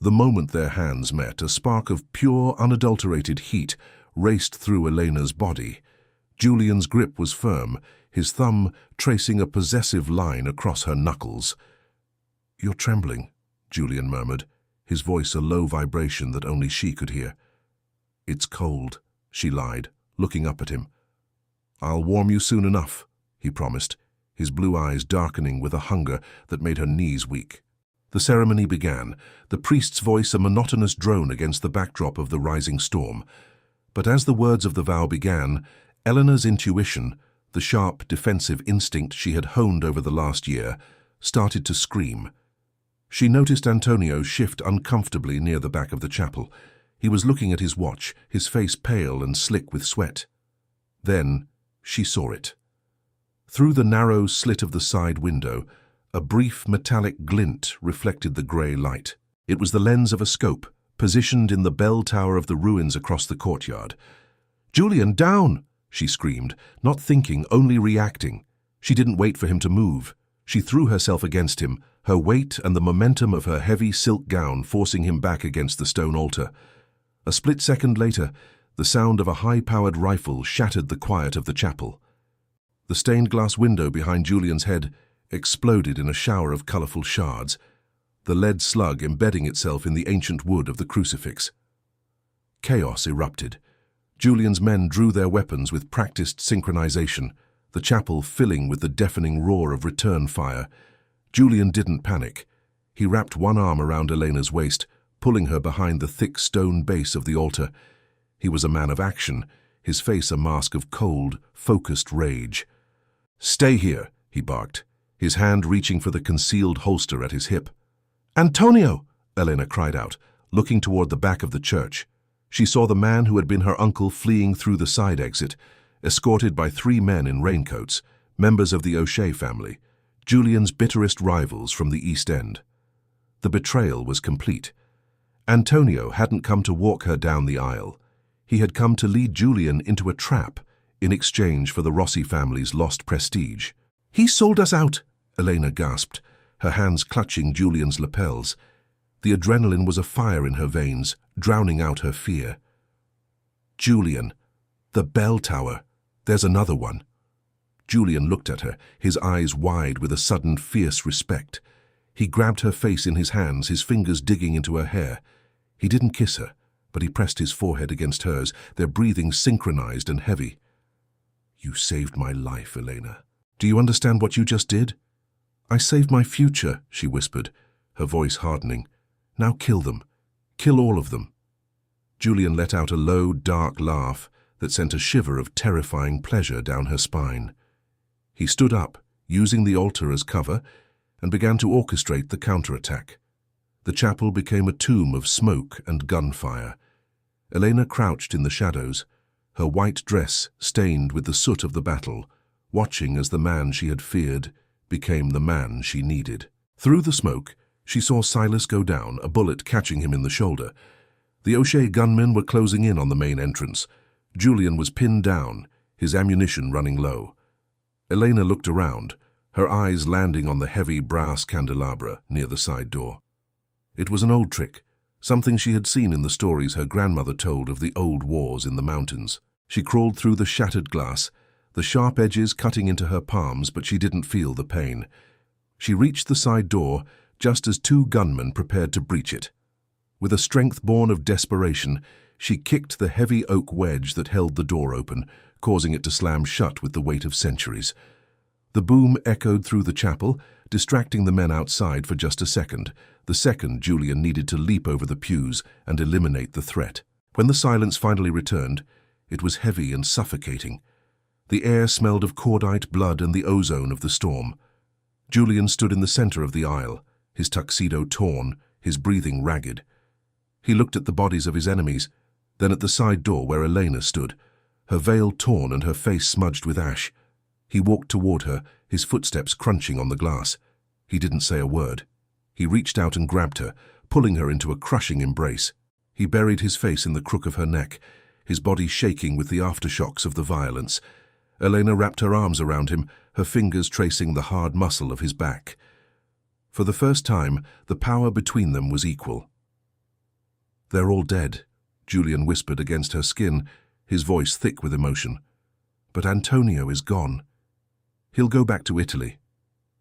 The moment their hands met, a spark of pure, unadulterated heat raced through Elena's body. Julian's grip was firm, his thumb tracing a possessive line across her knuckles. "You're trembling," Julian murmured, his voice a low vibration that only she could hear. "It's cold," she lied, looking up at him. "I'll warm you soon enough," he promised, his blue eyes darkening with a hunger that made her knees weak. The ceremony began, the priest's voice a monotonous drone against the backdrop of the rising storm. But as the words of the vow began, Eleanor's intuition, the sharp, defensive instinct she had honed over the last year, started to scream. She noticed Antonio shift uncomfortably near the back of the chapel. He was looking at his watch, his face pale and slick with sweat. Then she saw it. Through the narrow slit of the side window, a brief metallic glint reflected the grey light. It was the lens of a scope, positioned in the bell tower of the ruins across the courtyard. "Julian, down!" she screamed, not thinking, only reacting. She didn't wait for him to move. She threw herself against him, her weight and the momentum of her heavy silk gown forcing him back against the stone altar. A split second later, the sound of a high-powered rifle shattered the quiet of the chapel. The stained glass window behind Julian's head exploded in a shower of colorful shards, the lead slug embedding itself in the ancient wood of the crucifix. Chaos erupted. Julian's men drew their weapons with practiced synchronization, the chapel filling with the deafening roar of return fire. Julian didn't panic. He wrapped one arm around Elena's waist, pulling her behind the thick stone base of the altar. He was a man of action, his face a mask of cold, focused rage. "Stay here," he barked, his hand reaching for the concealed holster at his hip. "Antonio!" Elena cried out, looking toward the back of the church. She saw the man who had been her uncle fleeing through the side exit, escorted by 3 men in raincoats, members of the O'Shea family, Julian's bitterest rivals from the East End. The betrayal was complete. Antonio hadn't come to walk her down the aisle. He had come to lead Julian into a trap in exchange for the Rossi family's lost prestige. "He sold us out," Elena gasped, her hands clutching Julian's lapels. The adrenaline was afire in her veins, drowning out her fear. "Julian, the bell tower. There's another one." Julian looked at her, his eyes wide with a sudden fierce respect. He grabbed her face in his hands, his fingers digging into her hair. He didn't kiss her, but he pressed his forehead against hers, their breathing synchronized and heavy. "You saved my life, Elena. Do you understand what you just did?" "I saved my future," she whispered, her voice hardening. "Now kill them. Kill all of them." Julian let out a low, dark laugh that sent a shiver of terrifying pleasure down her spine. He stood up, using the altar as cover, and began to orchestrate the counterattack. The chapel became a tomb of smoke and gunfire. Elena crouched in the shadows, her white dress stained with the soot of the battle, watching as the man she had feared became the man she needed. Through the smoke, she saw Silas go down, a bullet catching him in the shoulder. The O'Shea gunmen were closing in on the main entrance. Julian was pinned down, his ammunition running low. Elena looked around, her eyes landing on the heavy brass candelabra near the side door. It was an old trick, something she had seen in the stories her grandmother told of the old wars in the mountains. She crawled through the shattered glass, the sharp edges cutting into her palms, but she didn't feel the pain. She reached the side door just as 2 gunmen prepared to breach it. With a strength born of desperation, she kicked the heavy oak wedge that held the door open, causing it to slam shut with the weight of centuries. The boom echoed through the chapel, distracting the men outside for just a second, the second Julian needed to leap over the pews and eliminate the threat. When the silence finally returned, it was heavy and suffocating. The air smelled of cordite, blood, and the ozone of the storm. Julian stood in the center of the aisle, his tuxedo torn, his breathing ragged. He looked at the bodies of his enemies, then at the side door where Elena stood, her veil torn and her face smudged with ash. He walked toward her, his footsteps crunching on the glass. He didn't say a word. He reached out and grabbed her, pulling her into a crushing embrace. He buried his face in the crook of her neck, his body shaking with the aftershocks of the violence. Elena wrapped her arms around him, her fingers tracing the hard muscle of his back. For the first time, the power between them was equal. "They're all dead," Julian whispered against her skin, his voice thick with emotion. "But Antonio is gone. He'll go back to Italy.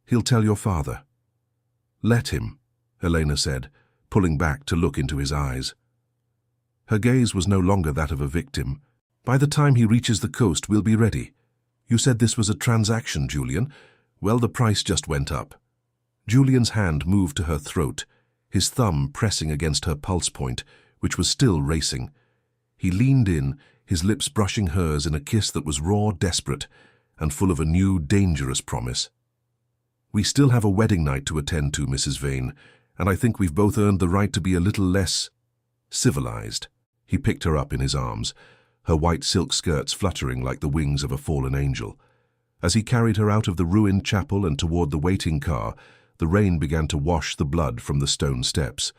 He'll tell your father." "Let him," Elena said, pulling back to look into his eyes. Her gaze was no longer that of a victim. "By the time he reaches the coast, we'll be ready. You said this was a transaction, Julian. Well, the price just went up." Julian's hand moved to her throat, his thumb pressing against her pulse point, which was still racing. He leaned in, his lips brushing hers in a kiss that was raw, desperate, and full of a new, dangerous promise. "We still have a wedding night to attend to, Mrs. Vane, and I think we've both earned the right to be a little less civilized." He picked her up in his arms, her white silk skirts fluttering like the wings of a fallen angel. As he carried her out of the ruined chapel and toward the waiting car, the rain began to wash the blood from the stone steps.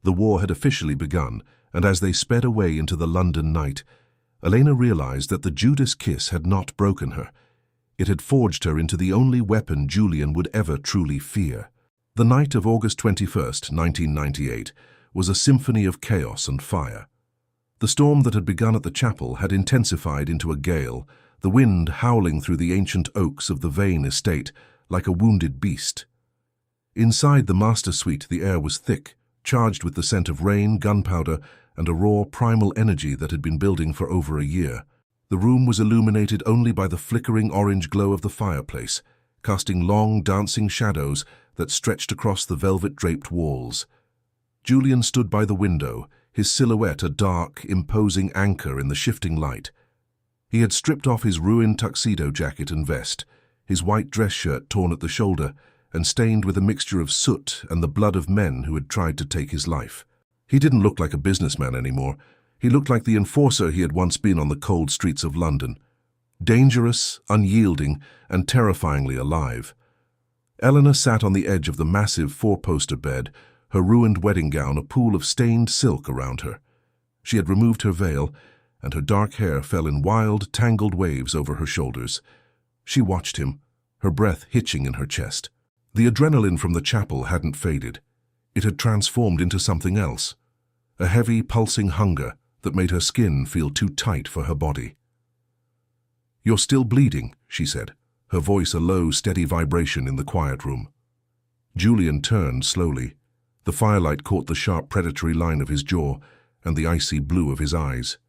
The war had officially begun, and as they sped away into the London night, Elena realized that the Judas kiss had not broken her. It had forged her into the only weapon Julian would ever truly fear. The night of August 21st, 1998, was a symphony of chaos and fire. The storm that had begun at the chapel had intensified into a gale, the wind howling through the ancient oaks of the Vane estate like a wounded beast. Inside the master suite the air was thick, charged with the scent of rain, gunpowder, and a raw primal energy that had been building for over a year. The room was illuminated only by the flickering orange glow of the fireplace, casting long, dancing shadows that stretched across the velvet-draped walls. Julian stood by the window, his silhouette a dark, imposing anchor in the shifting light. He had stripped off his ruined tuxedo jacket and vest, his white dress shirt torn at the shoulder and stained with a mixture of soot and the blood of men who had tried to take his life. He didn't look like a businessman anymore. He looked like the enforcer he had once been on the cold streets of London. Dangerous, unyielding, and terrifyingly alive. Eleanor sat on the edge of the massive four-poster bed, her ruined wedding gown a pool of stained silk around her. She had removed her veil, and her dark hair fell in wild, tangled waves over her shoulders. She watched him, her breath hitching in her chest. The adrenaline from the chapel hadn't faded. It had transformed into something else, a heavy, pulsing hunger that made her skin feel too tight for her body. "You're still bleeding," she said, her voice a low, steady vibration in the quiet room. Julian turned slowly. The firelight caught the sharp, predatory line of his jaw and the icy blue of his eyes.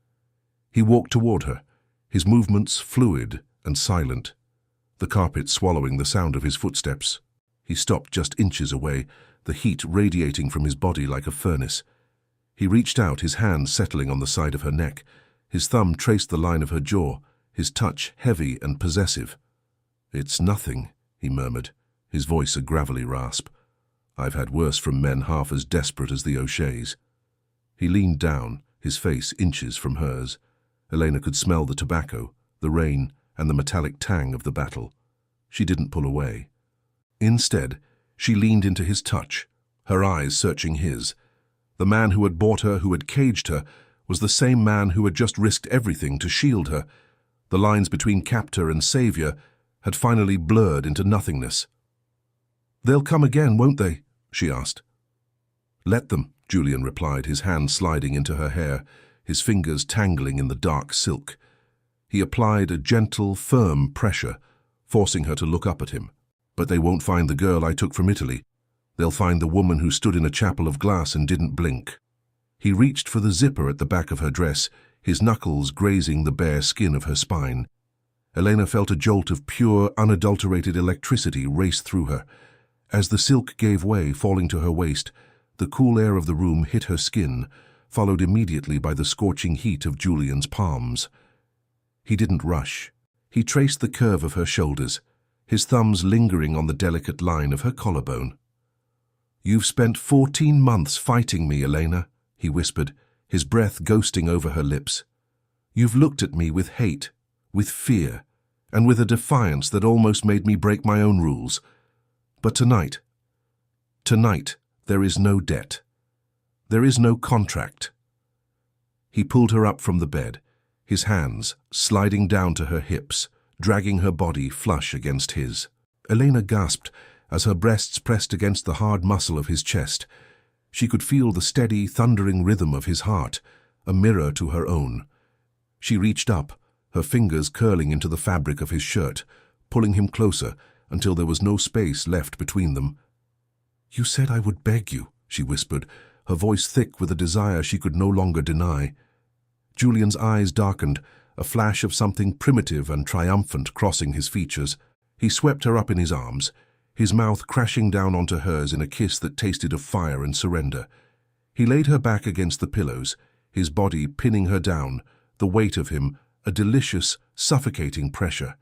He walked toward her, his movements fluid and silent, the carpet swallowing the sound of his footsteps. He stopped just inches away, the heat radiating from his body like a furnace. He reached out, his hand settling on the side of her neck. His thumb traced the line of her jaw, his touch heavy and possessive. "It's nothing," he murmured, his voice a gravelly rasp. "I've had worse from men half as desperate as the O'Sheas." He leaned down, his face inches from hers. Elena could smell the tobacco, the rain, and the metallic tang of the battle. She didn't pull away. Instead, she leaned into his touch, her eyes searching his. The man who had bought her, who had caged her, was the same man who had just risked everything to shield her. The lines between captor and savior had finally blurred into nothingness. "They'll come again, won't they?" she asked. "Let them," Julian replied, his hand sliding into her hair, his fingers tangling in the dark silk. He applied a gentle, firm pressure, forcing her to look up at him. "But they won't find the girl I took from Italy. They'll find the woman who stood in a chapel of glass and didn't blink." He reached for the zipper at the back of her dress, his knuckles grazing the bare skin of her spine. Elena felt a jolt of pure, unadulterated electricity race through her. As the silk gave way, falling to her waist, the cool air of the room hit her skin, followed immediately by the scorching heat of Julian's palms. He didn't rush. He traced the curve of her shoulders, his thumbs lingering on the delicate line of her collarbone. "You've spent 14 months fighting me, Elena," he whispered, his breath ghosting over her lips. "You've looked at me with hate, with fear, and with a defiance that almost made me break my own rules. But tonight, there is no debt. There is no contract." He pulled her up from the bed, his hands sliding down to her hips, dragging her body flush against his. Elena gasped as her breasts pressed against the hard muscle of his chest. She could feel the steady, thundering rhythm of his heart, a mirror to her own. She reached up, her fingers curling into the fabric of his shirt, pulling him closer until there was no space left between them. "You said I would beg you," she whispered, her voice thick with a desire she could no longer deny. Julian's eyes darkened, a flash of something primitive and triumphant crossing his features. He swept her up in his arms, his mouth crashing down onto hers in a kiss that tasted of fire and surrender. He laid her back against the pillows, his body pinning her down, the weight of him a delicious, suffocating pressure.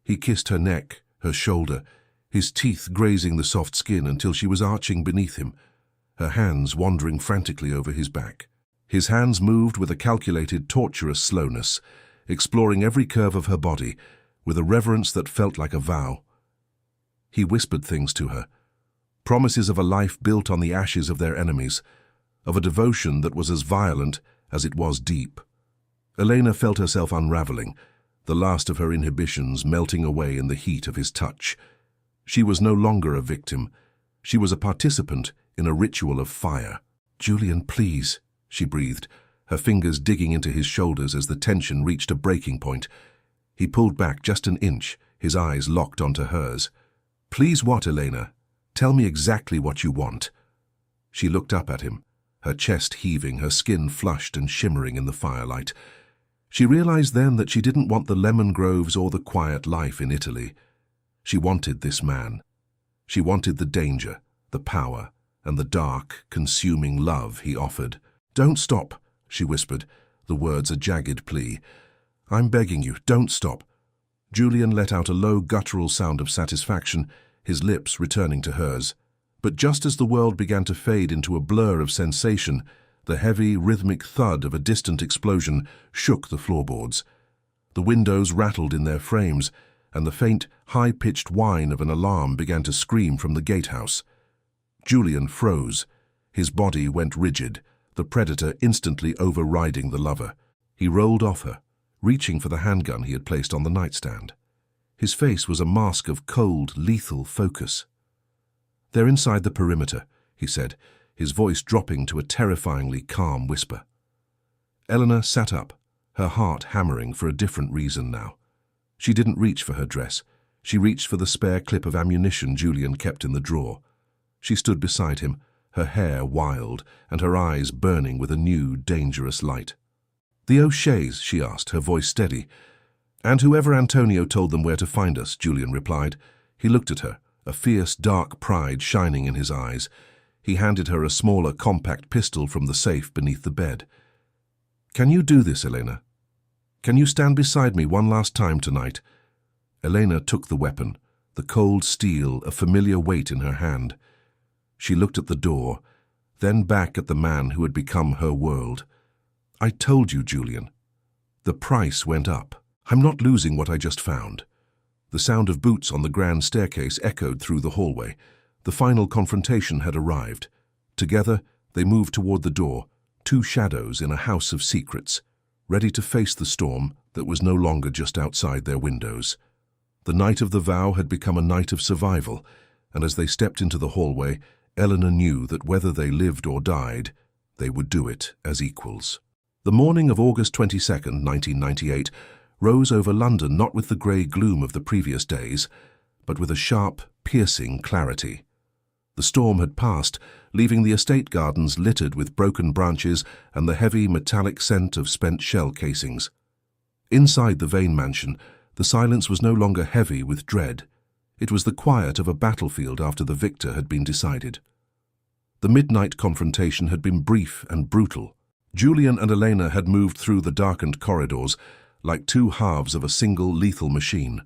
He kissed her neck, her shoulder, his teeth grazing the soft skin until she was arching beneath him, her hands wandering frantically over his back. His hands moved with a calculated, torturous slowness, exploring every curve of her body, with a reverence that felt like a vow. He whispered things to her, promises of a life built on the ashes of their enemies, of a devotion that was as violent as it was deep. Elena felt herself unraveling, the last of her inhibitions melting away in the heat of his touch. She was no longer a victim. She was a participant in a ritual of fire. "Julian, please," she breathed, her fingers digging into his shoulders as the tension reached a breaking point. He pulled back just an inch, his eyes locked onto hers. "Please what, Elena? Tell me exactly what you want." She looked up at him, her chest heaving, her skin flushed and shimmering in the firelight. She realized then that she didn't want the lemon groves or the quiet life in Italy. She wanted this man. She wanted the danger, the power, and the dark, consuming love he offered. "Don't stop," she whispered, the words a jagged plea. "I'm begging you, don't stop." Julian let out a low, guttural sound of satisfaction, his lips returning to hers. But just as the world began to fade into a blur of sensation, the heavy, rhythmic thud of a distant explosion shook the floorboards. The windows rattled in their frames, and the faint, high-pitched whine of an alarm began to scream from the gatehouse. Julian froze. His body went rigid, the predator instantly overriding the lover. He rolled off her, reaching for the handgun he had placed on the nightstand. His face was a mask of cold, lethal focus. "They're inside the perimeter," he said, his voice dropping to a terrifyingly calm whisper. Eleanor sat up, her heart hammering for a different reason now. She didn't reach for her dress. She reached for the spare clip of ammunition Julian kept in the drawer. She stood beside him, her hair wild and her eyes burning with a new, dangerous light. "The O'Sheas?" she asked, her voice steady. "And whoever Antonio told them where to find us," Julian replied. He looked at her, a fierce, dark pride shining in his eyes. He handed her a smaller, compact pistol from the safe beneath the bed. "Can you do this, Elena? Can you stand beside me one last time tonight?" Elena took the weapon, the cold steel a familiar weight in her hand. She looked at the door, then back at the man who had become her world. "I told you, Julian. The price went up. I'm not losing what I just found." The sound of boots on the grand staircase echoed through the hallway. The final confrontation had arrived. Together, they moved toward the door, two shadows in a house of secrets, ready to face the storm that was no longer just outside their windows. The night of the vow had become a night of survival, and as they stepped into the hallway, Eleanor knew that whether they lived or died, they would do it as equals. The morning of August 22nd, 1998, rose over London not with the grey gloom of the previous days, but with a sharp, piercing clarity. The storm had passed, leaving the estate gardens littered with broken branches and the heavy, metallic scent of spent shell casings. Inside the Vane mansion, the silence was no longer heavy with dread. It was the quiet of a battlefield after the victor had been decided. The midnight confrontation had been brief and brutal. Julian and Elena had moved through the darkened corridors, like two halves of a single lethal machine.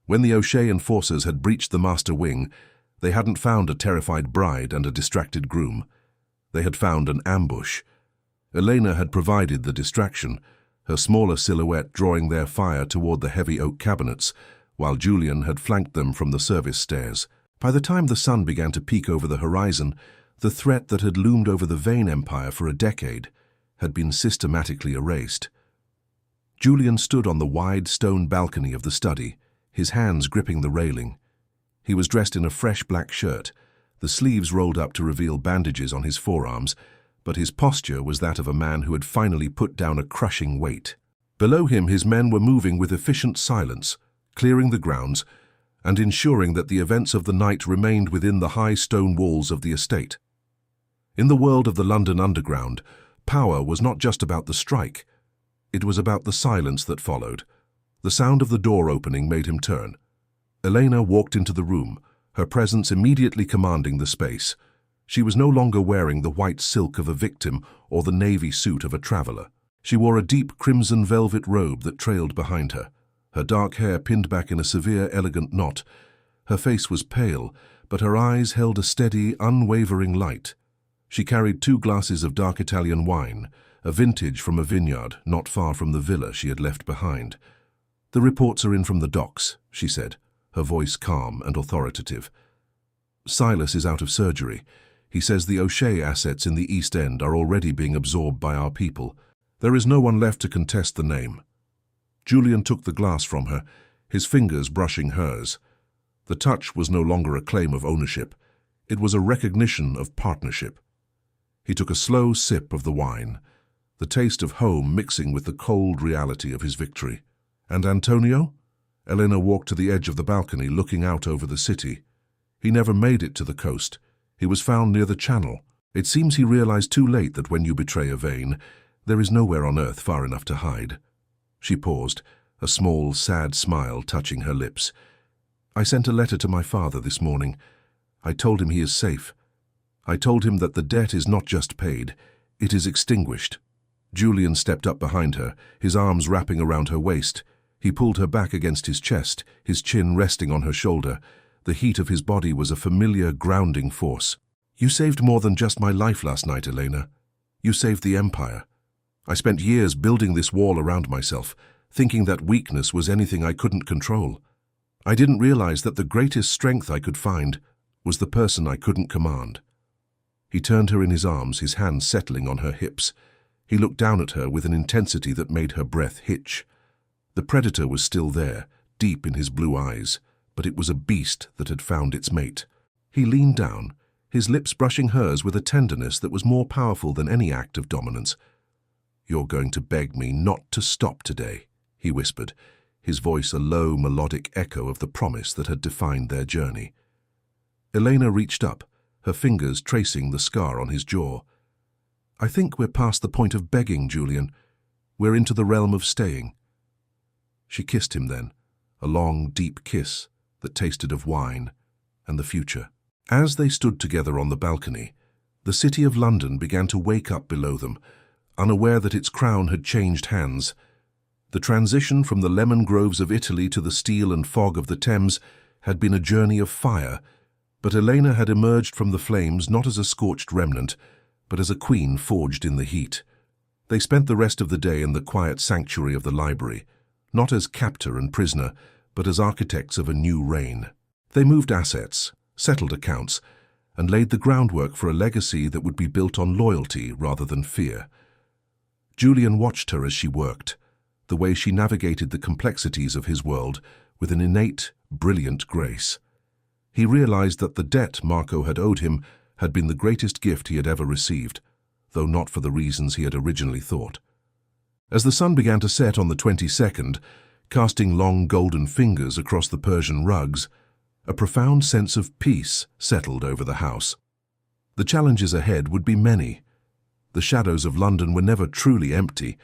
When the O'Shea enforcers had breached the master wing, they hadn't found a terrified bride and a distracted groom. They had found an ambush. Elena had provided the distraction, her smaller silhouette drawing their fire toward the heavy oak cabinets, while Julian had flanked them from the service stairs. By the time the sun began to peek over the horizon, the threat that had loomed over the Vane Empire for a decade had been systematically erased. Julian stood on the wide stone balcony of the study, his hands gripping the railing. He was dressed in a fresh black shirt, the sleeves rolled up to reveal bandages on his forearms, but his posture was that of a man who had finally put down a crushing weight. Below him, his men were moving with efficient silence, clearing the grounds and ensuring that the events of the night remained within the high stone walls of the estate. In the world of the London Underground, power was not just about the strike. It was about the silence that followed. The sound of the door opening made him turn. Elena walked into the room, her presence immediately commanding the space. She was no longer wearing the white silk of a victim or the navy suit of a traveler. She wore a deep crimson velvet robe that trailed behind her, her dark hair pinned back in a severe, elegant knot. Her face was pale, but her eyes held a steady, unwavering light. She carried 2 glasses of dark Italian wine, a vintage from a vineyard not far from the villa she had left behind. "The reports are in from the docks," she said, her voice calm and authoritative. "Silas is out of surgery. He says the O'Shea assets in the East End are already being absorbed by our people. There is no one left to contest the name." Julian took the glass from her, his fingers brushing hers. The touch was no longer a claim of ownership. It was a recognition of partnership. He took a slow sip of the wine, the taste of home mixing with the cold reality of his victory. And Antonio? Elena walked to the edge of the balcony, looking out over the city. He never made it to the coast. He was found near the channel. It seems he realized too late that when you betray a vein, there is nowhere on earth far enough to hide. She paused, a small, sad smile touching her lips. I sent a letter to my father this morning. I told him he is safe. I told him that the debt is not just paid, it is extinguished. Julian stepped up behind her, his arms wrapping around her waist. He pulled her back against his chest, his chin resting on her shoulder. The heat of his body was a familiar, grounding force. You saved more than just my life last night, Elena. You saved the Empire. I spent years building this wall around myself, thinking that weakness was anything I couldn't control. I didn't realize that the greatest strength I could find was the person I couldn't command. He turned her in his arms, his hands settling on her hips. He looked down at her with an intensity that made her breath hitch. The predator was still there, deep in his blue eyes, but it was a beast that had found its mate. He leaned down, his lips brushing hers with a tenderness that was more powerful than any act of dominance. You're going to beg me not to stop today, he whispered, his voice a low, melodic echo of the promise that had defined their journey. Elena reached up, her fingers tracing the scar on his jaw. I think we're past the point of begging, Julian. We're into the realm of staying. She kissed him then, a long, deep kiss that tasted of wine and the future. As they stood together on the balcony, the city of London began to wake up below them, unaware that its crown had changed hands. The transition from the lemon groves of Italy to the steel and fog of the Thames had been a journey of fire, but Elena had emerged from the flames not as a scorched remnant, but as a queen forged in the heat. They spent the rest of the day in the quiet sanctuary of the library, not as captor and prisoner, but as architects of a new reign. They moved assets, settled accounts, and laid the groundwork for a legacy that would be built on loyalty rather than fear. Julian watched her as she worked, the way she navigated the complexities of his world with an innate, brilliant grace. He realized that the debt Marco had owed him had been the greatest gift he had ever received, though not for the reasons he had originally thought. As the sun began to set on the 22nd, casting long golden fingers across the Persian rugs, a profound sense of peace settled over the house. The challenges ahead would be many. The shadows of London were never truly empty,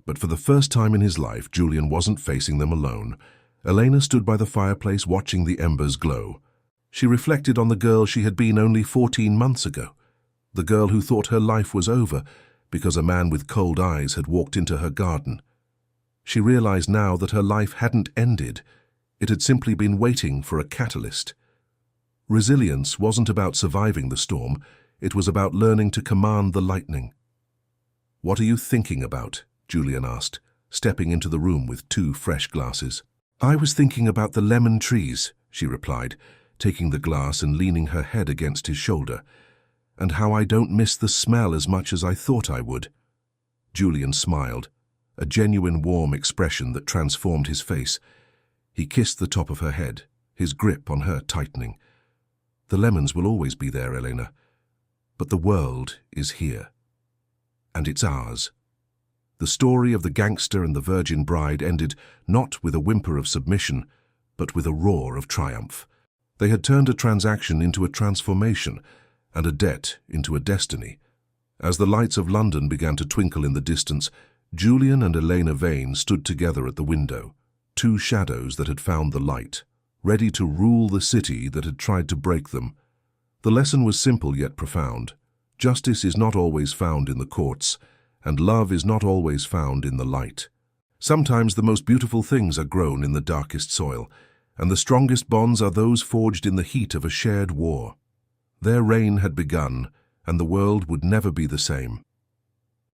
but for the first time in his life, Julian wasn't facing them alone. Elena stood by the fireplace watching the embers glow. She reflected on the girl she had been only 14 months ago, the girl who thought her life was over because a man with cold eyes had walked into her garden. She realized now that her life hadn't ended. It had simply been waiting for a catalyst. Resilience wasn't about surviving the storm, it was about learning to command the lightning. "What are you thinking about?" Julian asked, stepping into the room with 2 fresh glasses. "I was thinking about the lemon trees," she replied, taking the glass and leaning her head against his shoulder, "and how I don't miss the smell as much as I thought I would." Julian smiled, a genuine warm expression that transformed his face. He kissed the top of her head, his grip on her tightening. "The lemons will always be there, Elena, but the world is here, and it's ours." The story of the gangster and the virgin bride ended not with a whimper of submission, but with a roar of triumph. They had turned a transaction into a transformation, and a debt into a destiny. As the lights of London began to twinkle in the distance, Julian and Elena Vane stood together at the window, 2 shadows that had found the light, ready to rule the city that had tried to break them. The lesson was simple yet profound. Justice is not always found in the courts, and love is not always found in the light. Sometimes the most beautiful things are grown in the darkest soil, and the strongest bonds are those forged in the heat of a shared war. Their reign had begun, and the world would never be the same.